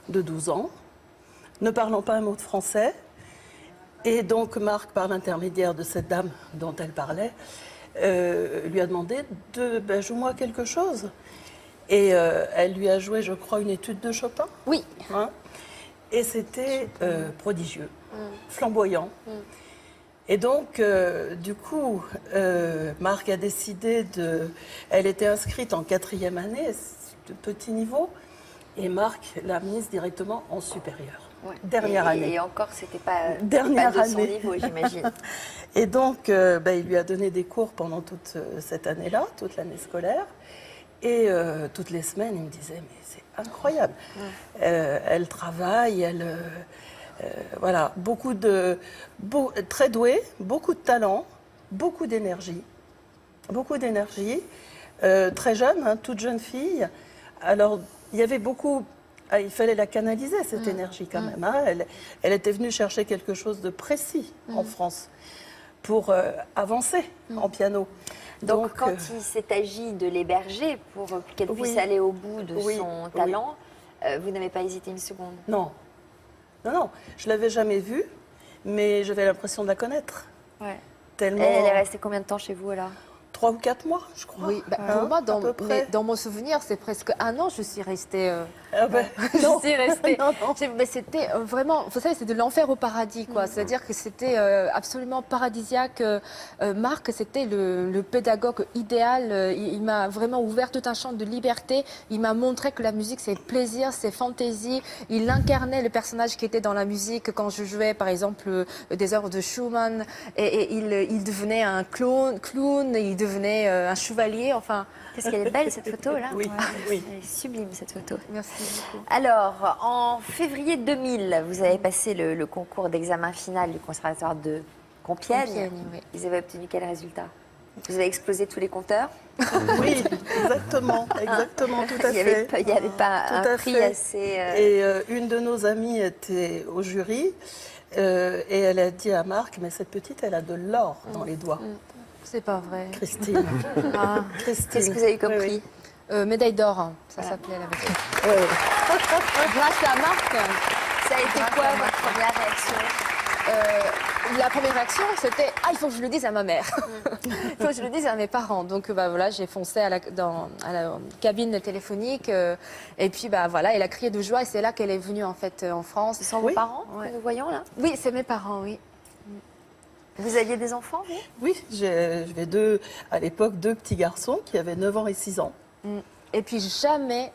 de 12 ans, ne parlant pas un mot de français. Et donc, Marc, par l'intermédiaire de cette dame dont elle parlait, lui a demandé de joue-moi quelque chose. Et elle lui a joué, je crois, une étude de Chopin.
Oui.
Hein, et c'était prodigieux, flamboyant. Et donc, du coup, Marc a décidé de... Elle était inscrite en 4e année, de petit niveau, et Marc l'a mise directement en supérieur.
Ouais.
Dernière année.
Et encore, c'était pas
Dernière
pas de son
année.
niveau, j'imagine.
Et donc, il lui a donné des cours pendant toute cette année-là, toute l'année scolaire. Et toutes les semaines, il me disait, mais c'est incroyable. Elle travaille, voilà, très douée, beaucoup de talent, beaucoup d'énergie. Beaucoup d'énergie. Très jeune, hein, toute jeune fille. Alors, il y avait beaucoup... il fallait la canaliser, cette énergie, quand même. Hein. Elle était venue chercher quelque chose de précis en France pour avancer en piano.
Donc, quand il s'est agi de l'héberger pour qu'elle puisse aller au bout de son talent, vous n'avez pas hésité une seconde?
Non. Non, je ne l'avais jamais vue, mais j'avais l'impression de la connaître.
Ouais.
Tellement...
Elle est restée combien de temps chez vous, alors?
3 ou 4 mois, je crois.
Oui, pour moi, dans mon souvenir, c'est presque 1 an, je suis restée.
Non.
Je suis restée.
Non, non.
Mais c'était vraiment, vous savez, c'est de l'enfer au paradis, quoi. C'est-à-dire que c'était absolument paradisiaque. Marc, c'était le pédagogue idéal. Il m'a vraiment ouvert tout un champ de liberté. Il m'a montré que la musique, c'est plaisir, c'est fantaisie. Il incarnait le personnage qui était dans la musique quand je jouais, par exemple, des œuvres de Schumann. Et il devenait un clown, il devenait un chevalier, enfin...
Qu'est-ce qu'elle est belle, cette photo-là?
Oui, oui.
Elle est sublime, cette photo.
Merci beaucoup.
Alors, en février 2000, vous avez passé le concours d'examen final du Conservatoire de Compiègne.
Oui.
Vous avez obtenu quel résultat? Vous avez explosé tous les compteurs?
Oui, exactement, tout à fait.
Il n'y avait pas
Tout
un
à
prix
fait.
assez...
Et une de nos amies était au jury et elle a dit à Marc, mais cette petite, elle a de l'or dans les doigts.
C'est pas vrai.
Christine. Christine.
Qu'est-ce que vous avez compris?
Médaille d'or, hein, ça s'appelait la médaille.
Ouais.
Grâce à Marc.
Ça a été quoi votre première réaction?
La première réaction, c'était « Ah, il faut que je le dise à ma mère. Il faut que je le dise à mes parents. » Donc, voilà, j'ai foncé à la cabine téléphonique. Et puis, voilà, elle a crié de joie. Et c'est là qu'elle est venue, en fait, en France.
Ce sont vos parents que nous voyons, là?
Oui, c'est mes parents, oui.
Vous aviez des enfants, vous?
Oui, j'avais à l'époque 2 petits garçons qui avaient 9 ans et 6 ans.
Et puis jamais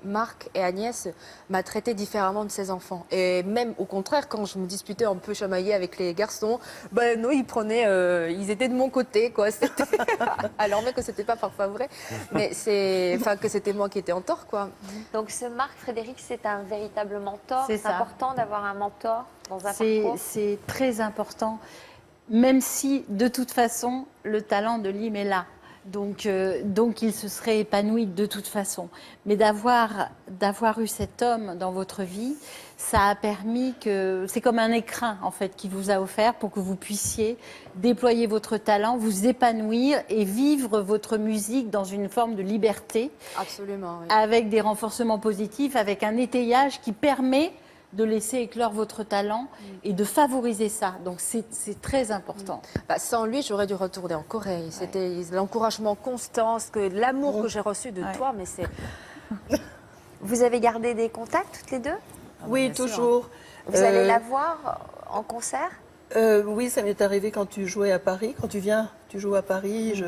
Marc et Agnès m'a traité différemment de ses enfants. Et même au contraire, quand je me disputais un peu chamaillée avec les garçons, non, ils étaient de mon côté, quoi. Alors même que c'était pas parfois vrai, mais que c'était moi qui étais en tort, quoi.
Donc ce Marc Frédéric, c'est un véritable mentor.
C'est
C'est
ça.
important d'avoir un mentor dans un parcours.
C'est très important, même si de toute façon le talent de Lim est là. Donc il se serait épanoui de toute façon. Mais d'avoir eu cet homme dans votre vie, ça a permis que... C'est comme un écrin, en fait, qui vous a offert pour que vous puissiez déployer votre talent, vous épanouir et vivre votre musique dans une forme de liberté.
Absolument, oui.
Avec des renforcements positifs, avec un étayage qui permet de laisser éclore votre talent et de favoriser ça. Donc c'est très important.
Sans lui, j'aurais dû retourner en Corée. C'était l'encouragement constant, l'amour que j'ai reçu de toi, mais c'est...
Vous avez gardé des contacts toutes les deux?
Oui, toujours.
Vous allez la voir en concert?
Oui, ça m'est arrivé quand tu jouais à Paris. Quand tu viens, tu joues à Paris.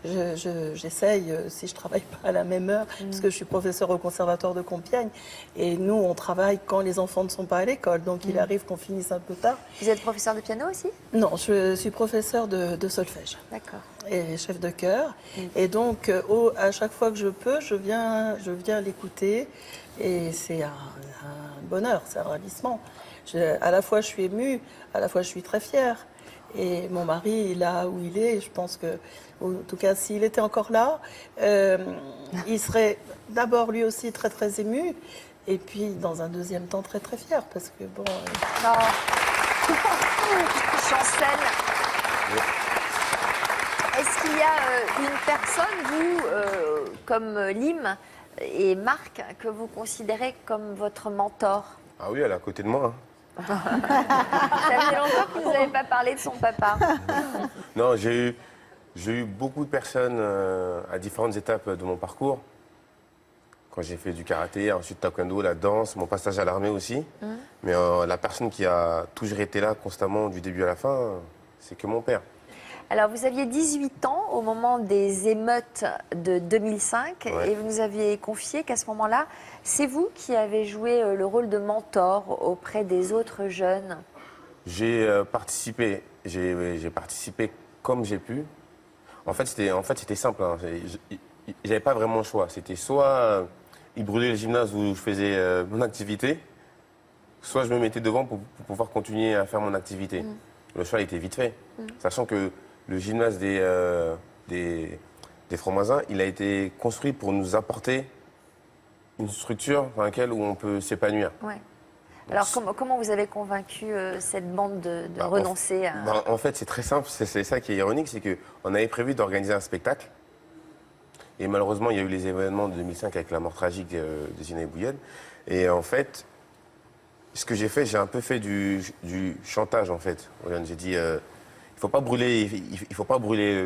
J'essaye, si je travaille pas à la même heure, parce que je suis professeure au Conservatoire de Compiègne. Et nous, on travaille quand les enfants ne sont pas à l'école. Donc, il arrive qu'on finisse un peu tard.
Vous êtes professeur de piano aussi?
Non, je suis professeure de solfège
D'accord.
et chef de chœur. Et donc, à chaque fois que je peux, je viens l'écouter. Et c'est un bonheur, c'est un ravissement. À la fois, je suis émue, à la fois, je suis très fière. Et mon mari, là où il est, je pense que, en tout cas, s'il était encore là, il serait d'abord lui aussi très, très ému. Et puis, dans un deuxième temps, très, très fier. Parce que, bon.
Chancel, est-ce qu'il y a une personne, vous, comme Lim et Marc, que vous considérez comme votre mentor?
Ah oui, elle est à côté de moi. Hein.
Ça fait longtemps que vous n'avez pas parlé de son papa.
Non, j'ai eu beaucoup de personnes à différentes étapes de mon parcours. Quand j'ai fait du karaté, ensuite taekwondo, la danse, mon passage à l'armée aussi. Mais la personne qui a toujours été là constamment du début à la fin, c'est que mon père.
Alors, vous aviez 18 ans au moment des émeutes de 2005
Ouais.
et vous nous aviez confié qu'à ce moment-là, c'est vous qui avez joué le rôle de mentor auprès des autres jeunes.
J'ai participé comme j'ai pu. En fait, c'était simple. Hein. J'avais pas vraiment le choix. C'était soit ils brûlaient le gymnase où je faisais mon activité, soit je me mettais devant pour pouvoir continuer à faire mon activité. Le choix était vite fait, sachant que le gymnase des Francs-Maçons, il a été construit pour nous apporter une structure dans laquelle où on peut s'épanouir.
Ouais. Alors, comment vous avez convaincu cette bande de renoncer à...
En fait, c'est très simple. C'est ça qui est ironique, c'est qu'on avait prévu d'organiser un spectacle. Et malheureusement, il y a eu les événements de 2005 avec la mort tragique de Zinaï Bouyed. Et en fait, ce que j'ai fait, j'ai un peu fait du chantage, en fait. J'ai dit, il faut pas brûler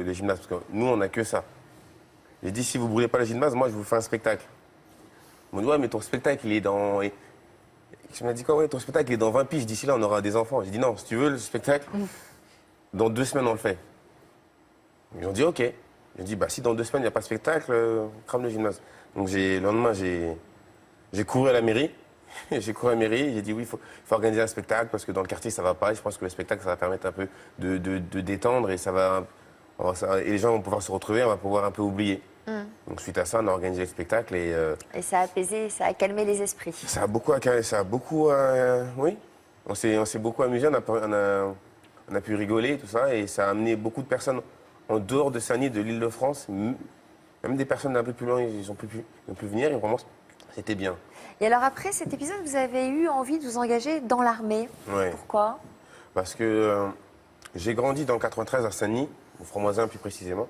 le gymnase, parce que nous, on n'a que ça. J'ai dit, si vous brûlez pas le gymnase, moi, je vous fais un spectacle. Ils m'ont dit, ouais, mais ton spectacle, il est dans... Et je m'ai dit, quoi, ouais, ton spectacle, il est dans 20 piges. D'ici là, on aura des enfants. J'ai dit, non, si tu veux le spectacle, dans 2 semaines, on le fait. Ils ont dit, OK. J'ai dit, bah, si dans 2 semaines, il n'y a pas de spectacle, crame le gymnase. Donc, le lendemain, j'ai couru à la mairie. J'ai couru à la mairie, j'ai dit, oui, il faut organiser un spectacle, parce que dans le quartier, ça ne va pas. Et je pense que le spectacle, ça va permettre un peu de détendre, et et les gens vont pouvoir se retrouver, on va pouvoir un peu oublier. Donc, suite à ça, on a organisé le spectacle.
Et ça a apaisé, ça a calmé les esprits.
Oui, on s'est beaucoup amusé, on a pu rigoler, tout ça, et ça a amené beaucoup de personnes en dehors de Sagny, de l'Île-de-France, même des personnes un peu plus loin, ils ont pu venir, et vraiment, c'était bien.
Et alors après cet épisode, vous avez eu envie de vous engager dans l'armée.
Ouais.
Pourquoi?
Parce que j'ai grandi dans le 93 à Sagny, au Franc-Moisin plus précisément.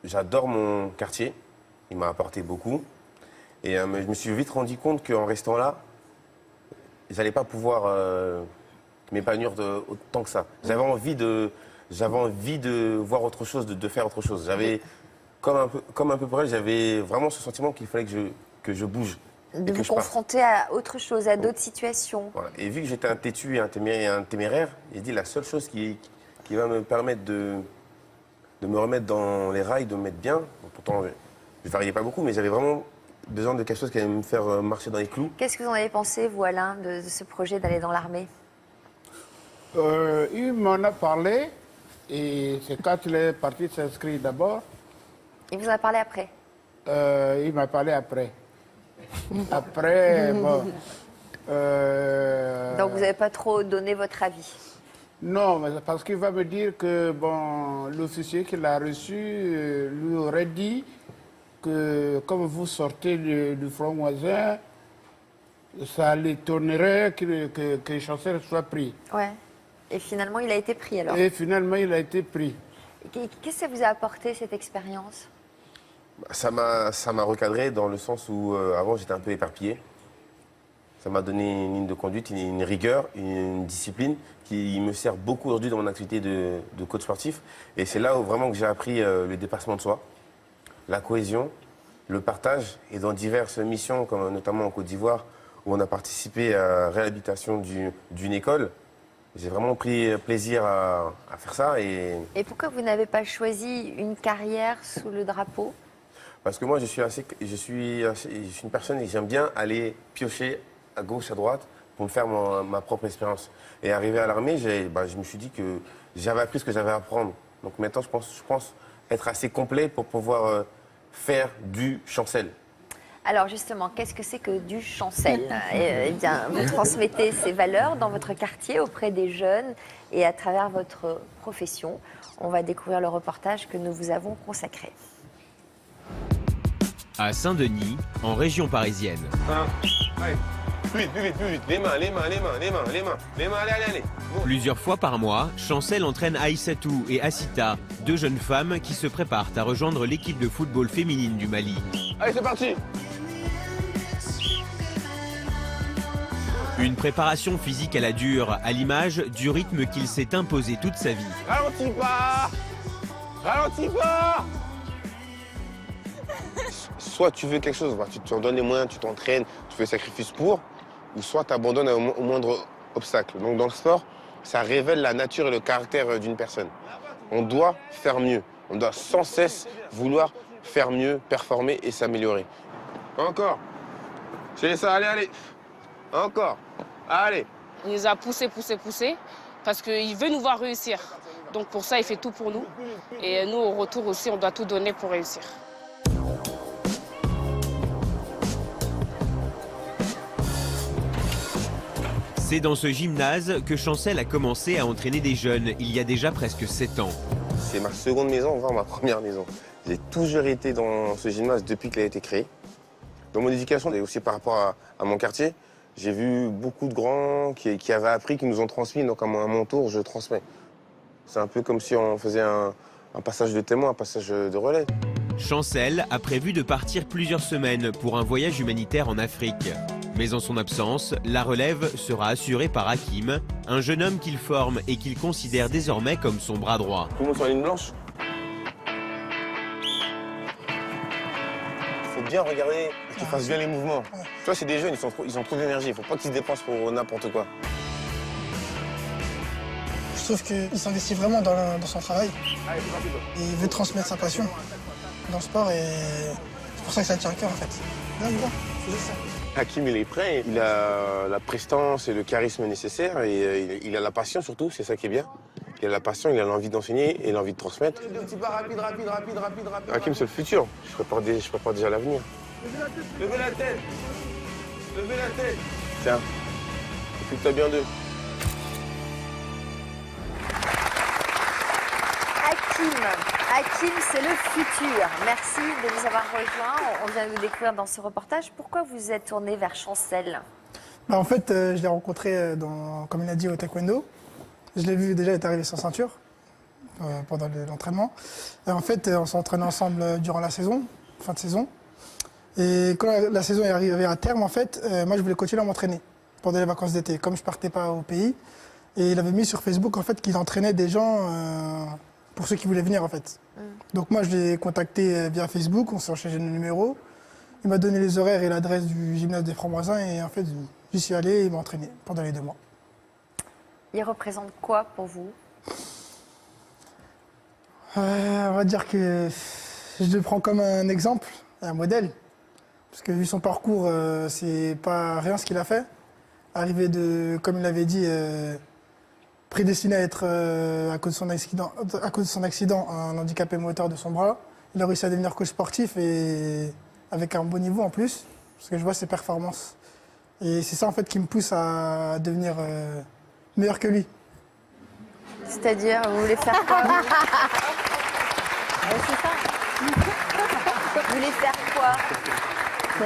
J'adore mon quartier, il m'a apporté beaucoup. Et je me suis vite rendu compte qu'en restant là, j'allais pas pouvoir m'épanouir autant que ça. J'avais envie de voir autre chose, de faire autre chose. J'avais, comme un peu pour elle, j'avais vraiment ce sentiment qu'il fallait que je bouge.
De vous confronter à autre chose, à d'autres situations.
Voilà. Et vu que j'étais un têtu et un téméraire, j'ai dit la seule chose qui va me permettre de me remettre dans les rails, de me mettre bien. Pourtant, je ne variais pas beaucoup, mais j'avais vraiment besoin de quelque chose qui allait me faire marcher dans les clous.
Qu'est-ce que vous en avez pensé, vous, Alain, de ce projet d'aller dans l'armée?
Il m'en a parlé, et c'est quand il est parti s'inscrire d'abord.
Il vous en a parlé après?
Il m'a parlé après. Après, bon.
Donc vous n'avez pas trop donné votre avis?
Non, mais parce qu'il va me dire que bon, l'officier qu'il a reçu lui aurait dit que comme vous sortez du Franc-Moisin, ça l'étonnerait que Chancel soit pris.
Ouais. Et finalement, il a été pris alors?
Et finalement, il a été pris.
Qu'est-ce que ça vous a apporté, cette expérience?
Ça m'a recadré dans le sens où avant j'étais un peu éparpillé. Ça m'a donné une ligne de conduite, une rigueur, une discipline qui me sert beaucoup aujourd'hui dans mon activité de coach sportif. Et c'est là où vraiment que j'ai appris le dépassement de soi, la cohésion, le partage. Et dans diverses missions, comme notamment en Côte d'Ivoire, où on a participé à la réhabilitation d'une école, J'ai vraiment pris plaisir à faire ça.
Et pourquoi vous n'avez pas choisi une carrière sous le drapeau?
Parce que moi, je suis une personne et j'aime bien aller piocher à gauche, à droite pour me faire ma propre expérience. Et arrivé à l'armée, je me suis dit que j'avais appris ce que j'avais à apprendre. Donc maintenant, je pense être assez complet pour pouvoir faire du Chancel.
Alors justement, qu'est-ce que c'est que du Chancel? Eh bien, vous transmettez ces valeurs dans votre quartier auprès des jeunes et à travers votre profession. On va découvrir le reportage que nous vous avons consacré.
À Saint-Denis, en région parisienne.
Allez, plus vite. Les mains, allez. Bon.
Plusieurs fois par mois, Chancel entraîne Aïssatou et Assita, deux jeunes femmes qui se préparent à rejoindre l'équipe de football féminine du Mali.
Allez, c'est parti.
Une préparation physique à la dure, à l'image du rythme qu'il s'est imposé toute sa vie.
Ralentis pas. Soit tu veux quelque chose, tu t'en donnes les moyens, tu t'entraînes, tu fais le sacrifice pour, ou soit tu abandonnes au moindre obstacle. Donc dans le sport, ça révèle la nature et le caractère d'une personne. On doit faire mieux. On doit sans cesse vouloir faire mieux, performer et s'améliorer. Encore. C'est ça, allez. Encore. Allez.
Il nous a poussé, parce qu'il veut nous voir réussir. Donc pour ça, il fait tout pour nous. Et nous, au retour aussi, on doit tout donner pour réussir.
C'est dans ce gymnase que Chancel a commencé à entraîner des jeunes il y a déjà presque 7 ans.
C'est ma seconde maison, voire ma première maison. J'ai toujours été dans ce gymnase depuis qu'il a été créé. Dans mon éducation et aussi par rapport à mon quartier, j'ai vu beaucoup de grands qui avaient appris, qui nous ont transmis. Donc à mon tour, je transmets. C'est un peu comme si on faisait un passage de témoin, un passage de relais.
Chancel a prévu de partir plusieurs semaines pour un voyage humanitaire en Afrique. Mais en son absence, la relève sera assurée par Hakim, un jeune homme qu'il forme et qu'il considère désormais comme son bras droit.
Tout le monde sur la ligne blanche. Il faut bien regarder qu'ils fassent bien les mouvements. Tu vois, c'est des jeunes, ils ont trop d'énergie. Il ne faut pas qu'ils se dépensent pour n'importe quoi.
Je trouve qu'il s'investit vraiment dans son travail.
Allez, c'est parti,
Et il veut transmettre sa passion dans le sport et c'est pour ça que ça tient à cœur en fait. Là, il va, c'est juste ça.
Hakim, il est prêt, il a la prestance et le charisme nécessaire et il a la passion surtout, c'est ça qui est bien. Il a la passion, il a l'envie d'enseigner et l'envie de transmettre. Rapide. Hakim, c'est le futur. Je prépare déjà l'avenir. Levez la tête. Tiens, occupe-toi bien d'eux.
Hakim, c'est le futur. Merci de nous avoir rejoints. On vient de vous découvrir dans ce reportage. Pourquoi vous êtes tourné vers Chancel?
En fait, je l'ai rencontré, comme il a dit, au taekwondo. Je l'ai vu déjà, il est arrivé sans ceinture pendant l'entraînement. Et en fait, on s'est entraîné ensemble durant la saison, fin de saison. Et quand la saison est arrivée à terme, en fait, moi, je voulais continuer à m'entraîner pendant les vacances d'été, comme je ne partais pas au pays. Et il avait mis sur Facebook, en fait, qu'il entraînait des gens pour ceux qui voulaient venir, en fait. Donc moi, je l'ai contacté via Facebook, on s'est échangé le numéro. Il m'a donné les horaires et l'adresse du gymnase des Francs-Moisins et en fait, j'y suis allé et il m'a entraîné pendant les 2 mois.
Il représente quoi pour vous?
On va dire que je le prends comme un exemple, un modèle. Parce que vu son parcours, c'est pas rien ce qu'il a fait. Arrivé de, comme il l'avait dit, prédestiné à être, à cause de son accident, un handicapé moteur de son bras. Il a réussi à devenir coach sportif et avec un bon niveau en plus, parce que je vois ses performances. Et c'est ça en fait qui me pousse à devenir meilleur que lui.
C'est-à-dire, vous voulez faire quoi? C'est ça. Vous voulez faire quoi?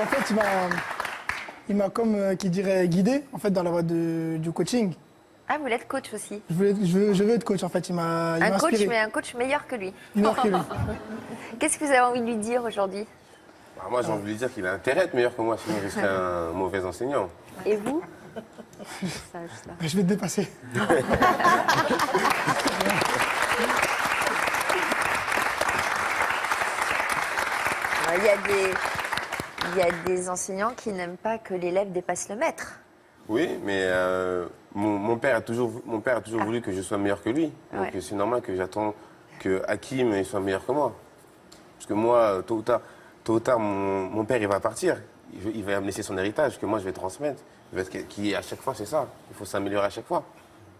En fait, il m'a comme qui dirait guidé en fait dans la voie du coaching.
Ah, vous voulez être coach aussi?
Je veux être coach en fait. Il m'a
coach,
inspiré.
mais un coach meilleur que lui.
Meilleur que lui.
Qu'est-ce que vous avez envie de lui dire aujourd'hui?
Moi, j'ai envie de lui dire qu'il a intérêt à être meilleur que moi, sinon il serait un mauvais enseignant.
Et vous?
Je vais te dépasser.
Il y a des enseignants qui n'aiment pas que l'élève dépasse le maître.
Oui, mais mon père a toujours voulu que je sois meilleur que lui. Donc
Ouais.
c'est normal que j'attends que Hakim il soit meilleur que moi. Parce que moi, tôt ou tard, mon père il va partir. Il va me laisser son héritage que moi je vais transmettre. Qui à chaque fois c'est ça. Il faut s'améliorer à chaque fois.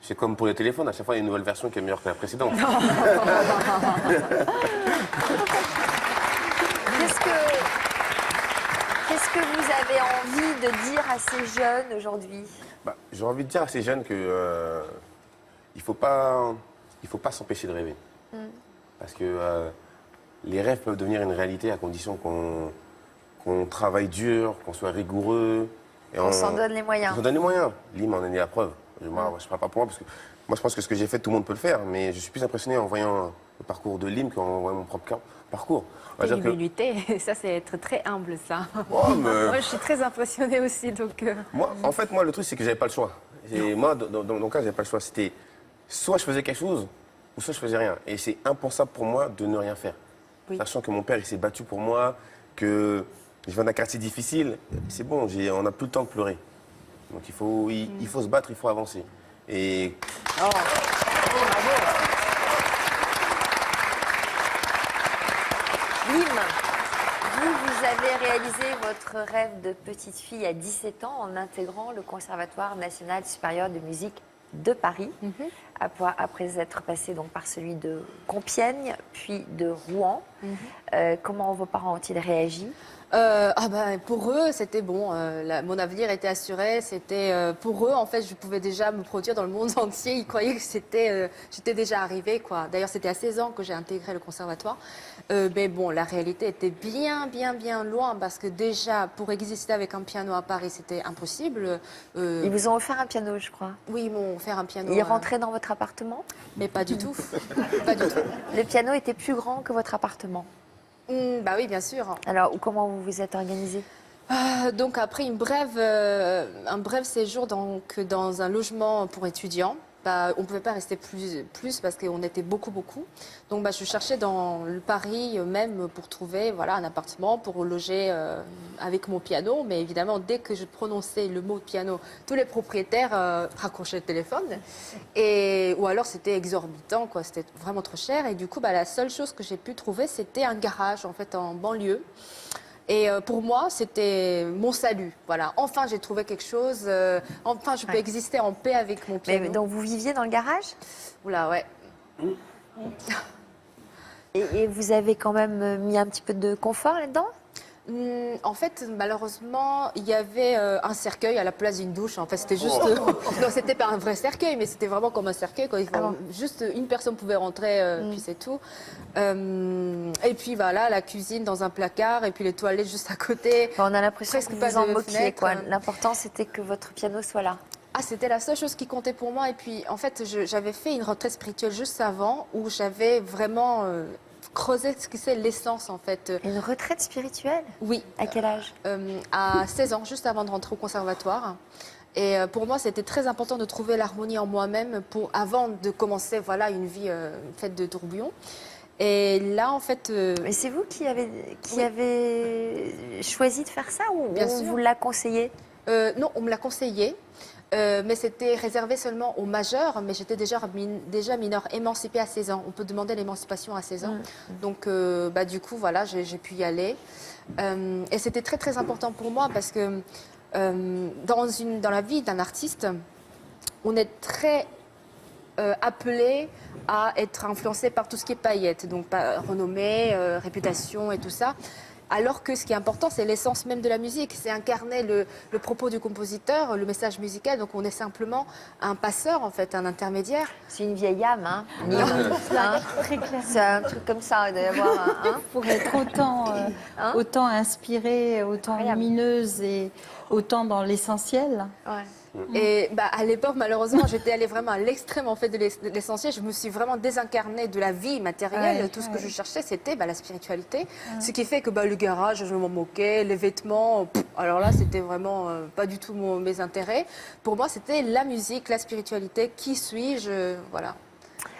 C'est comme pour les téléphones, à chaque fois il y a une nouvelle version qui est meilleure que la précédente.
Qu'est-ce que vous avez envie de dire à ces jeunes aujourd'hui?
J'ai envie de dire à ces jeunes que il faut pas s'empêcher de rêver. Parce que les rêves peuvent devenir une réalité à condition qu'on travaille dur, qu'on soit rigoureux. Et
On s'en donne les moyens.
On s'en donne les moyens. Lim en est la preuve. Je ne parle pas pour moi, parce que moi je pense que ce que j'ai fait, tout le monde peut le faire. Mais je suis plus impressionné en voyant le parcours de Lim qu'en voyant mon propre parcours. On va dire que-
L'humilité, ça c'est être très humble ça.
Oh, mais-
Moi je suis très impressionnée aussi donc.
Moi, en fait, le truc, c'est que j'avais pas le choix. Et moi, dans mon cas, j'avais pas le choix. C'était soit je faisais quelque chose, ou soit je faisais rien. Et c'est impensable pour moi de ne rien faire. Sachant que mon père, il s'est battu pour moi, que je viens d'un quartier difficile. C'est bon, on n'a plus le temps de pleurer. Donc il faut se battre, il faut avancer. Et
Lim, vous avez réalisé votre rêve de petite fille à 17 ans en intégrant le Conservatoire national supérieur de musique de Paris, après être passé donc par celui de Compiègne, puis de Rouen. Comment vos parents ont-ils réagi?
Pour eux, c'était bon. Mon avenir était assuré. C'était pour eux, en fait, je pouvais déjà me produire dans le monde entier. Ils croyaient que j'étais déjà arrivée, quoi. D'ailleurs, c'était à 16 ans que j'ai intégré le conservatoire. Mais bon, la réalité était bien loin parce que déjà, pour exister avec un piano à Paris, c'était impossible.
Ils vous ont offert un piano, je crois.
Oui, ils m'ont offert un piano.
Ils rentraient dans votre appartement?
Mais pas du tout. Pas du tout.
Le piano était plus grand que votre appartement?
Bah oui, bien sûr.
Alors, comment vous vous êtes organisé?
Donc après un bref séjour dans un logement pour étudiants, on ne pouvait pas rester plus parce qu'on était beaucoup. Donc je cherchais dans le Paris même pour trouver un appartement pour loger avec mon piano. Mais évidemment, dès que je prononçais le mot piano, tous les propriétaires raccrochaient le téléphone. Ou alors c'était exorbitant, quoi. C'était vraiment trop cher. Et du coup, la seule chose que j'ai pu trouver, c'était un garage en fait en banlieue. Et pour moi, c'était mon salut. Voilà, enfin j'ai trouvé quelque chose. Enfin, je peux exister en paix avec mon piano.
Mais donc vous viviez dans le garage?
Oula, ouais.
Et vous avez quand même mis un petit peu de confort là-dedans?
En fait, malheureusement, il y avait un cercueil à la place d'une douche. En fait, c'était juste. Non, c'était pas un vrai cercueil, mais c'était vraiment comme un cercueil. Juste une personne pouvait rentrer, puis c'est tout. Et puis voilà, la cuisine dans un placard, et puis les toilettes juste à côté.
On a l'impression que vous vous en moquiez,
fenêtre.
quoi. L'important, c'était que votre piano soit là.
Ah, c'était la seule chose qui comptait pour moi. Et puis, en fait, j'avais fait une retraite spirituelle juste avant, où j'avais vraiment creuser ce que c'est l'essence en fait.
Une retraite spirituelle?
Oui.
À quel âge?
À 16 ans, juste avant de rentrer au conservatoire. Et pour moi, c'était très important de trouver l'harmonie en moi-même avant de commencer une vie faite de tourbillons. Et là, en fait...
Mais c'est vous qui avez choisi de faire ça ou
Bien
on
sûr.
vous l'a conseillé?
Non, on me l'a conseillé. Mais c'était réservé seulement aux majeurs, mais j'étais déjà mineure émancipée à 16 ans. On peut demander l'émancipation à 16 ans. Donc, du coup, voilà, j'ai pu y aller. Et c'était très, très important pour moi parce que dans la vie d'un artiste, on est très appelé à être influencé par tout ce qui est paillettes, donc renommée, réputation et tout ça. Alors que ce qui est important, c'est l'essence même de la musique. C'est incarner le propos du compositeur, le message musical. Donc on est simplement un passeur, en fait, un intermédiaire.
C'est une vieille âme, hein, Nîmes, hein. C'est un truc comme ça, il doit y avoir un...
Pour être autant inspirée, autant
Incroyable.
lumineuse et autant dans l'essentiel.
Ouais.
Et à l'époque, malheureusement, j'étais allée vraiment à l'extrême en fait de l'essentiel. Je me suis vraiment désincarnée de la vie matérielle.
Ouais,
Tout ce que je cherchais, c'était la spiritualité. Ce qui fait que le garage, je m'en moquais, les vêtements. Alors là, c'était vraiment pas du tout mes intérêts. Pour moi, c'était la musique, la spiritualité. Qui suis-je? Voilà.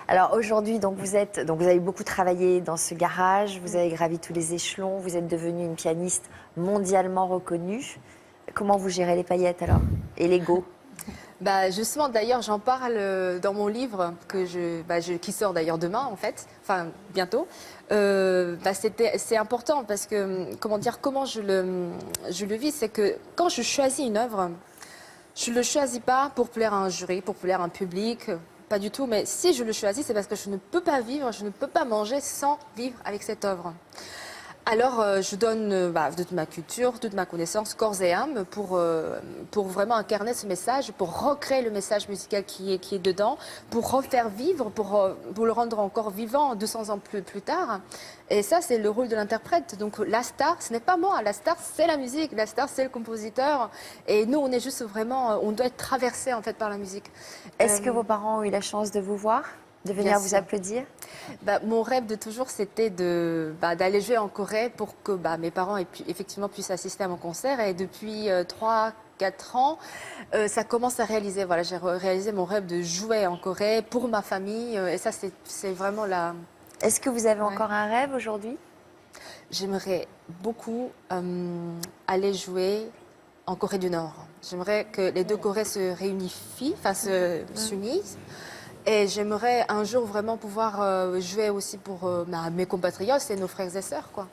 Alors aujourd'hui, donc vous avez beaucoup travaillé dans ce garage, vous avez gravi tous les échelons, vous êtes devenue une pianiste mondialement reconnue. Comment vous gérez les paillettes alors? Et l'ego?
Bah justement, d'ailleurs, j'en parle dans mon livre qui sort d'ailleurs demain, en fait, enfin bientôt. C'est important parce que, comment je le vis, c'est que quand je choisis une œuvre, je ne le choisis pas pour plaire à un jury, pour plaire à un public, pas du tout. Mais si je le choisis, c'est parce que je ne peux pas vivre, je ne peux pas manger sans vivre avec cette œuvre. Alors, je donne toute ma culture, toute ma connaissance, corps et âme, pour vraiment incarner ce message, pour recréer le message musical qui est dedans, pour refaire vivre, pour le rendre encore vivant 200 ans plus tard. Et ça, c'est le rôle de l'interprète. Donc, la star, ce n'est pas moi. La star, c'est la musique. La star, c'est le compositeur. Et nous, on est juste vraiment... On doit être traversé, en fait, par la musique.
Est-ce que vos parents ont eu la chance de vous voir, de venir vous applaudir?
Mon rêve de toujours, c'était d'aller jouer en Corée pour que mes parents effectivement puissent assister à mon concert. Et depuis 3-4 ans, ça commence à réaliser. Voilà, j'ai réalisé mon rêve de jouer en Corée pour ma famille. Et ça, c'est vraiment la...
Est-ce que vous avez encore un rêve aujourd'hui?
J'aimerais beaucoup aller jouer en Corée du Nord. J'aimerais que les deux Corées se réunifient, s'unissent. Et j'aimerais un jour vraiment pouvoir jouer aussi pour mes compatriotes et nos frères et sœurs, quoi.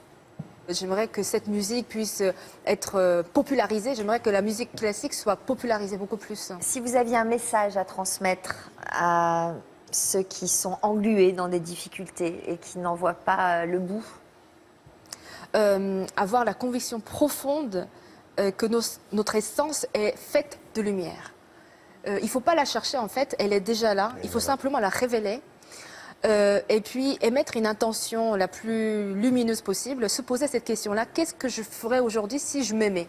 J'aimerais que cette musique puisse être popularisée. J'aimerais que la musique classique soit popularisée beaucoup plus.
Si vous aviez un message à transmettre à ceux qui sont englués dans des difficultés et qui n'en voient pas le bout?
Avoir la conviction profonde que notre essence est faite de lumière. Il ne faut pas la chercher, en fait, elle est déjà là. Il faut simplement la révéler. Et puis émettre une intention la plus lumineuse possible, se poser cette question-là, qu'est-ce que je ferais aujourd'hui si je m'aimais?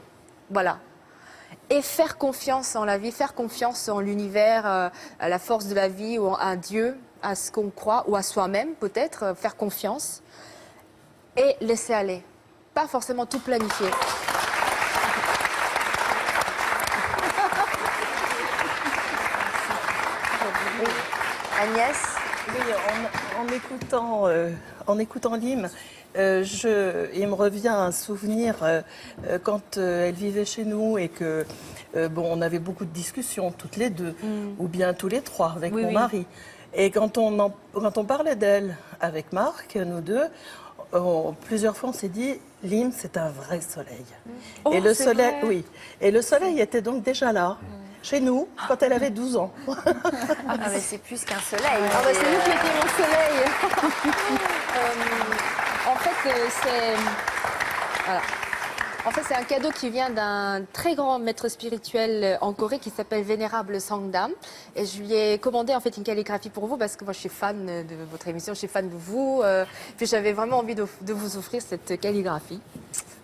Voilà. Et faire confiance en la vie, faire confiance en l'univers, à la force de la vie, ou à Dieu, à ce qu'on croit, ou à soi-même peut-être, faire confiance et laisser aller. Pas forcément tout planifier.
Agnès?
Oui, en écoutant Lim, il me revient un souvenir quand elle vivait chez nous et que on avait beaucoup de discussions toutes les deux, ou bien tous les trois avec mon mari. Et quand on parlait d'elle avec Marc, nous deux, plusieurs fois on s'est dit, Lim, c'est un vrai soleil.
Oh,
et le soleil,
vrai.
oui, et le soleil était donc déjà là. Chez nous, quand elle avait 12 ans.
Mais c'est plus qu'un soleil.
C'est vous qui étiez mon soleil. En fait, c'est un cadeau qui vient d'un très grand maître spirituel en Corée qui s'appelle Vénérable Sangdam. Et je lui ai commandé en fait une calligraphie pour vous parce que moi je suis fan de votre émission, je suis fan de vous. Puis j'avais vraiment envie de vous offrir cette calligraphie.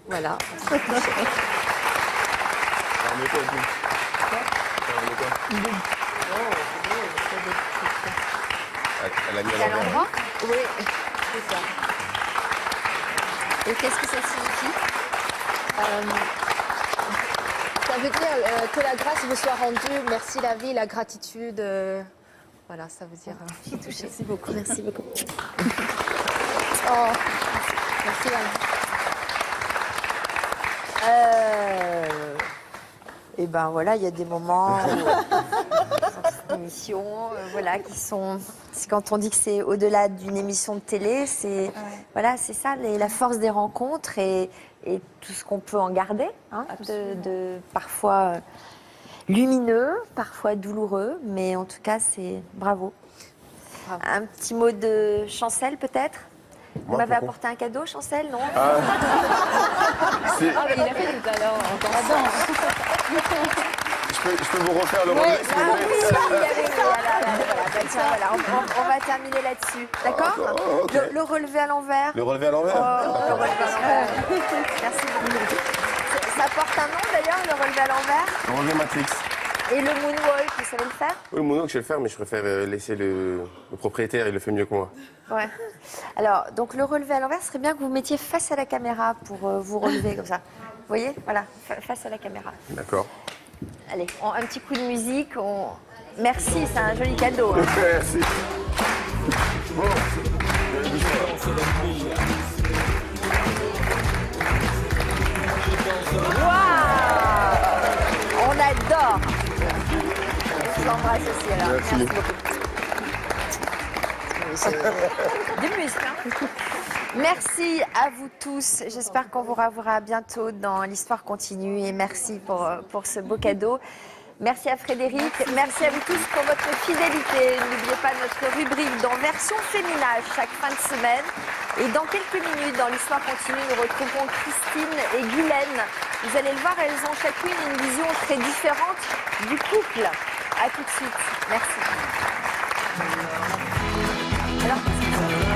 Voilà.
Elle a mis
C'est à l'endroit?
Oui, c'est ça.
Et qu'est-ce que ça signifie?
Ça veut dire que la grâce vous soit rendue. Merci la vie, la gratitude. Voilà, ça veut dire.
Je suis touchée. Merci beaucoup. Merci beaucoup.
Oh, merci Anne.
Et ben voilà, il y a des moments dans cette émission, voilà, qui sont. C'est quand on dit que c'est au-delà d'une émission de télé, c'est voilà, c'est ça, la force des rencontres et tout ce qu'on peut en garder, hein, de parfois lumineux, parfois douloureux, mais en tout cas, c'est bravo. Un petit mot de Chancel peut-être? Vous m'avez apporté un cadeau, Chancel, non?
Mais il a fait tout à l'heure.
Je peux vous refaire le relevé si vous voulez.
On va terminer là-dessus, d'accord?
Okay.
Le relevé à l'envers.
Le relevé à l'envers?
Le relevé à l'envers. Merci beaucoup. Ça porte un nom d'ailleurs, le relevé à l'envers?
Le relevé Matrix.
Et le moonwalk, vous savez le faire?
Oui, le moonwalk, je sais le faire, mais je préfère laisser le propriétaire, il le fait mieux que moi.
Ouais. Alors, donc le relevé à l'envers, ce serait bien que vous mettiez face à la caméra pour vous relever comme ça. Vous voyez? Voilà, face à la caméra.
D'accord.
Allez, un petit coup de musique. Merci, c'est un joli cadeau. Hein.
Merci. Bon.
Waouh! On adore. embrasse aussi alors.
Merci.
beaucoup. Du muscle, hein. Merci à vous tous. J'espère qu'on vous reverra bientôt dans l'Histoire continue et merci pour ce beau cadeau. Merci à Frédéric. Merci à vous tous pour votre fidélité. N'oubliez pas notre rubrique dans Version Féminage chaque fin de semaine. Et dans quelques minutes, dans l'Histoire continue, nous retrouvons Christine et Guylaine. Vous allez le voir, elles ont chacune une vision très différente du couple. À tout de suite. Merci. Alors,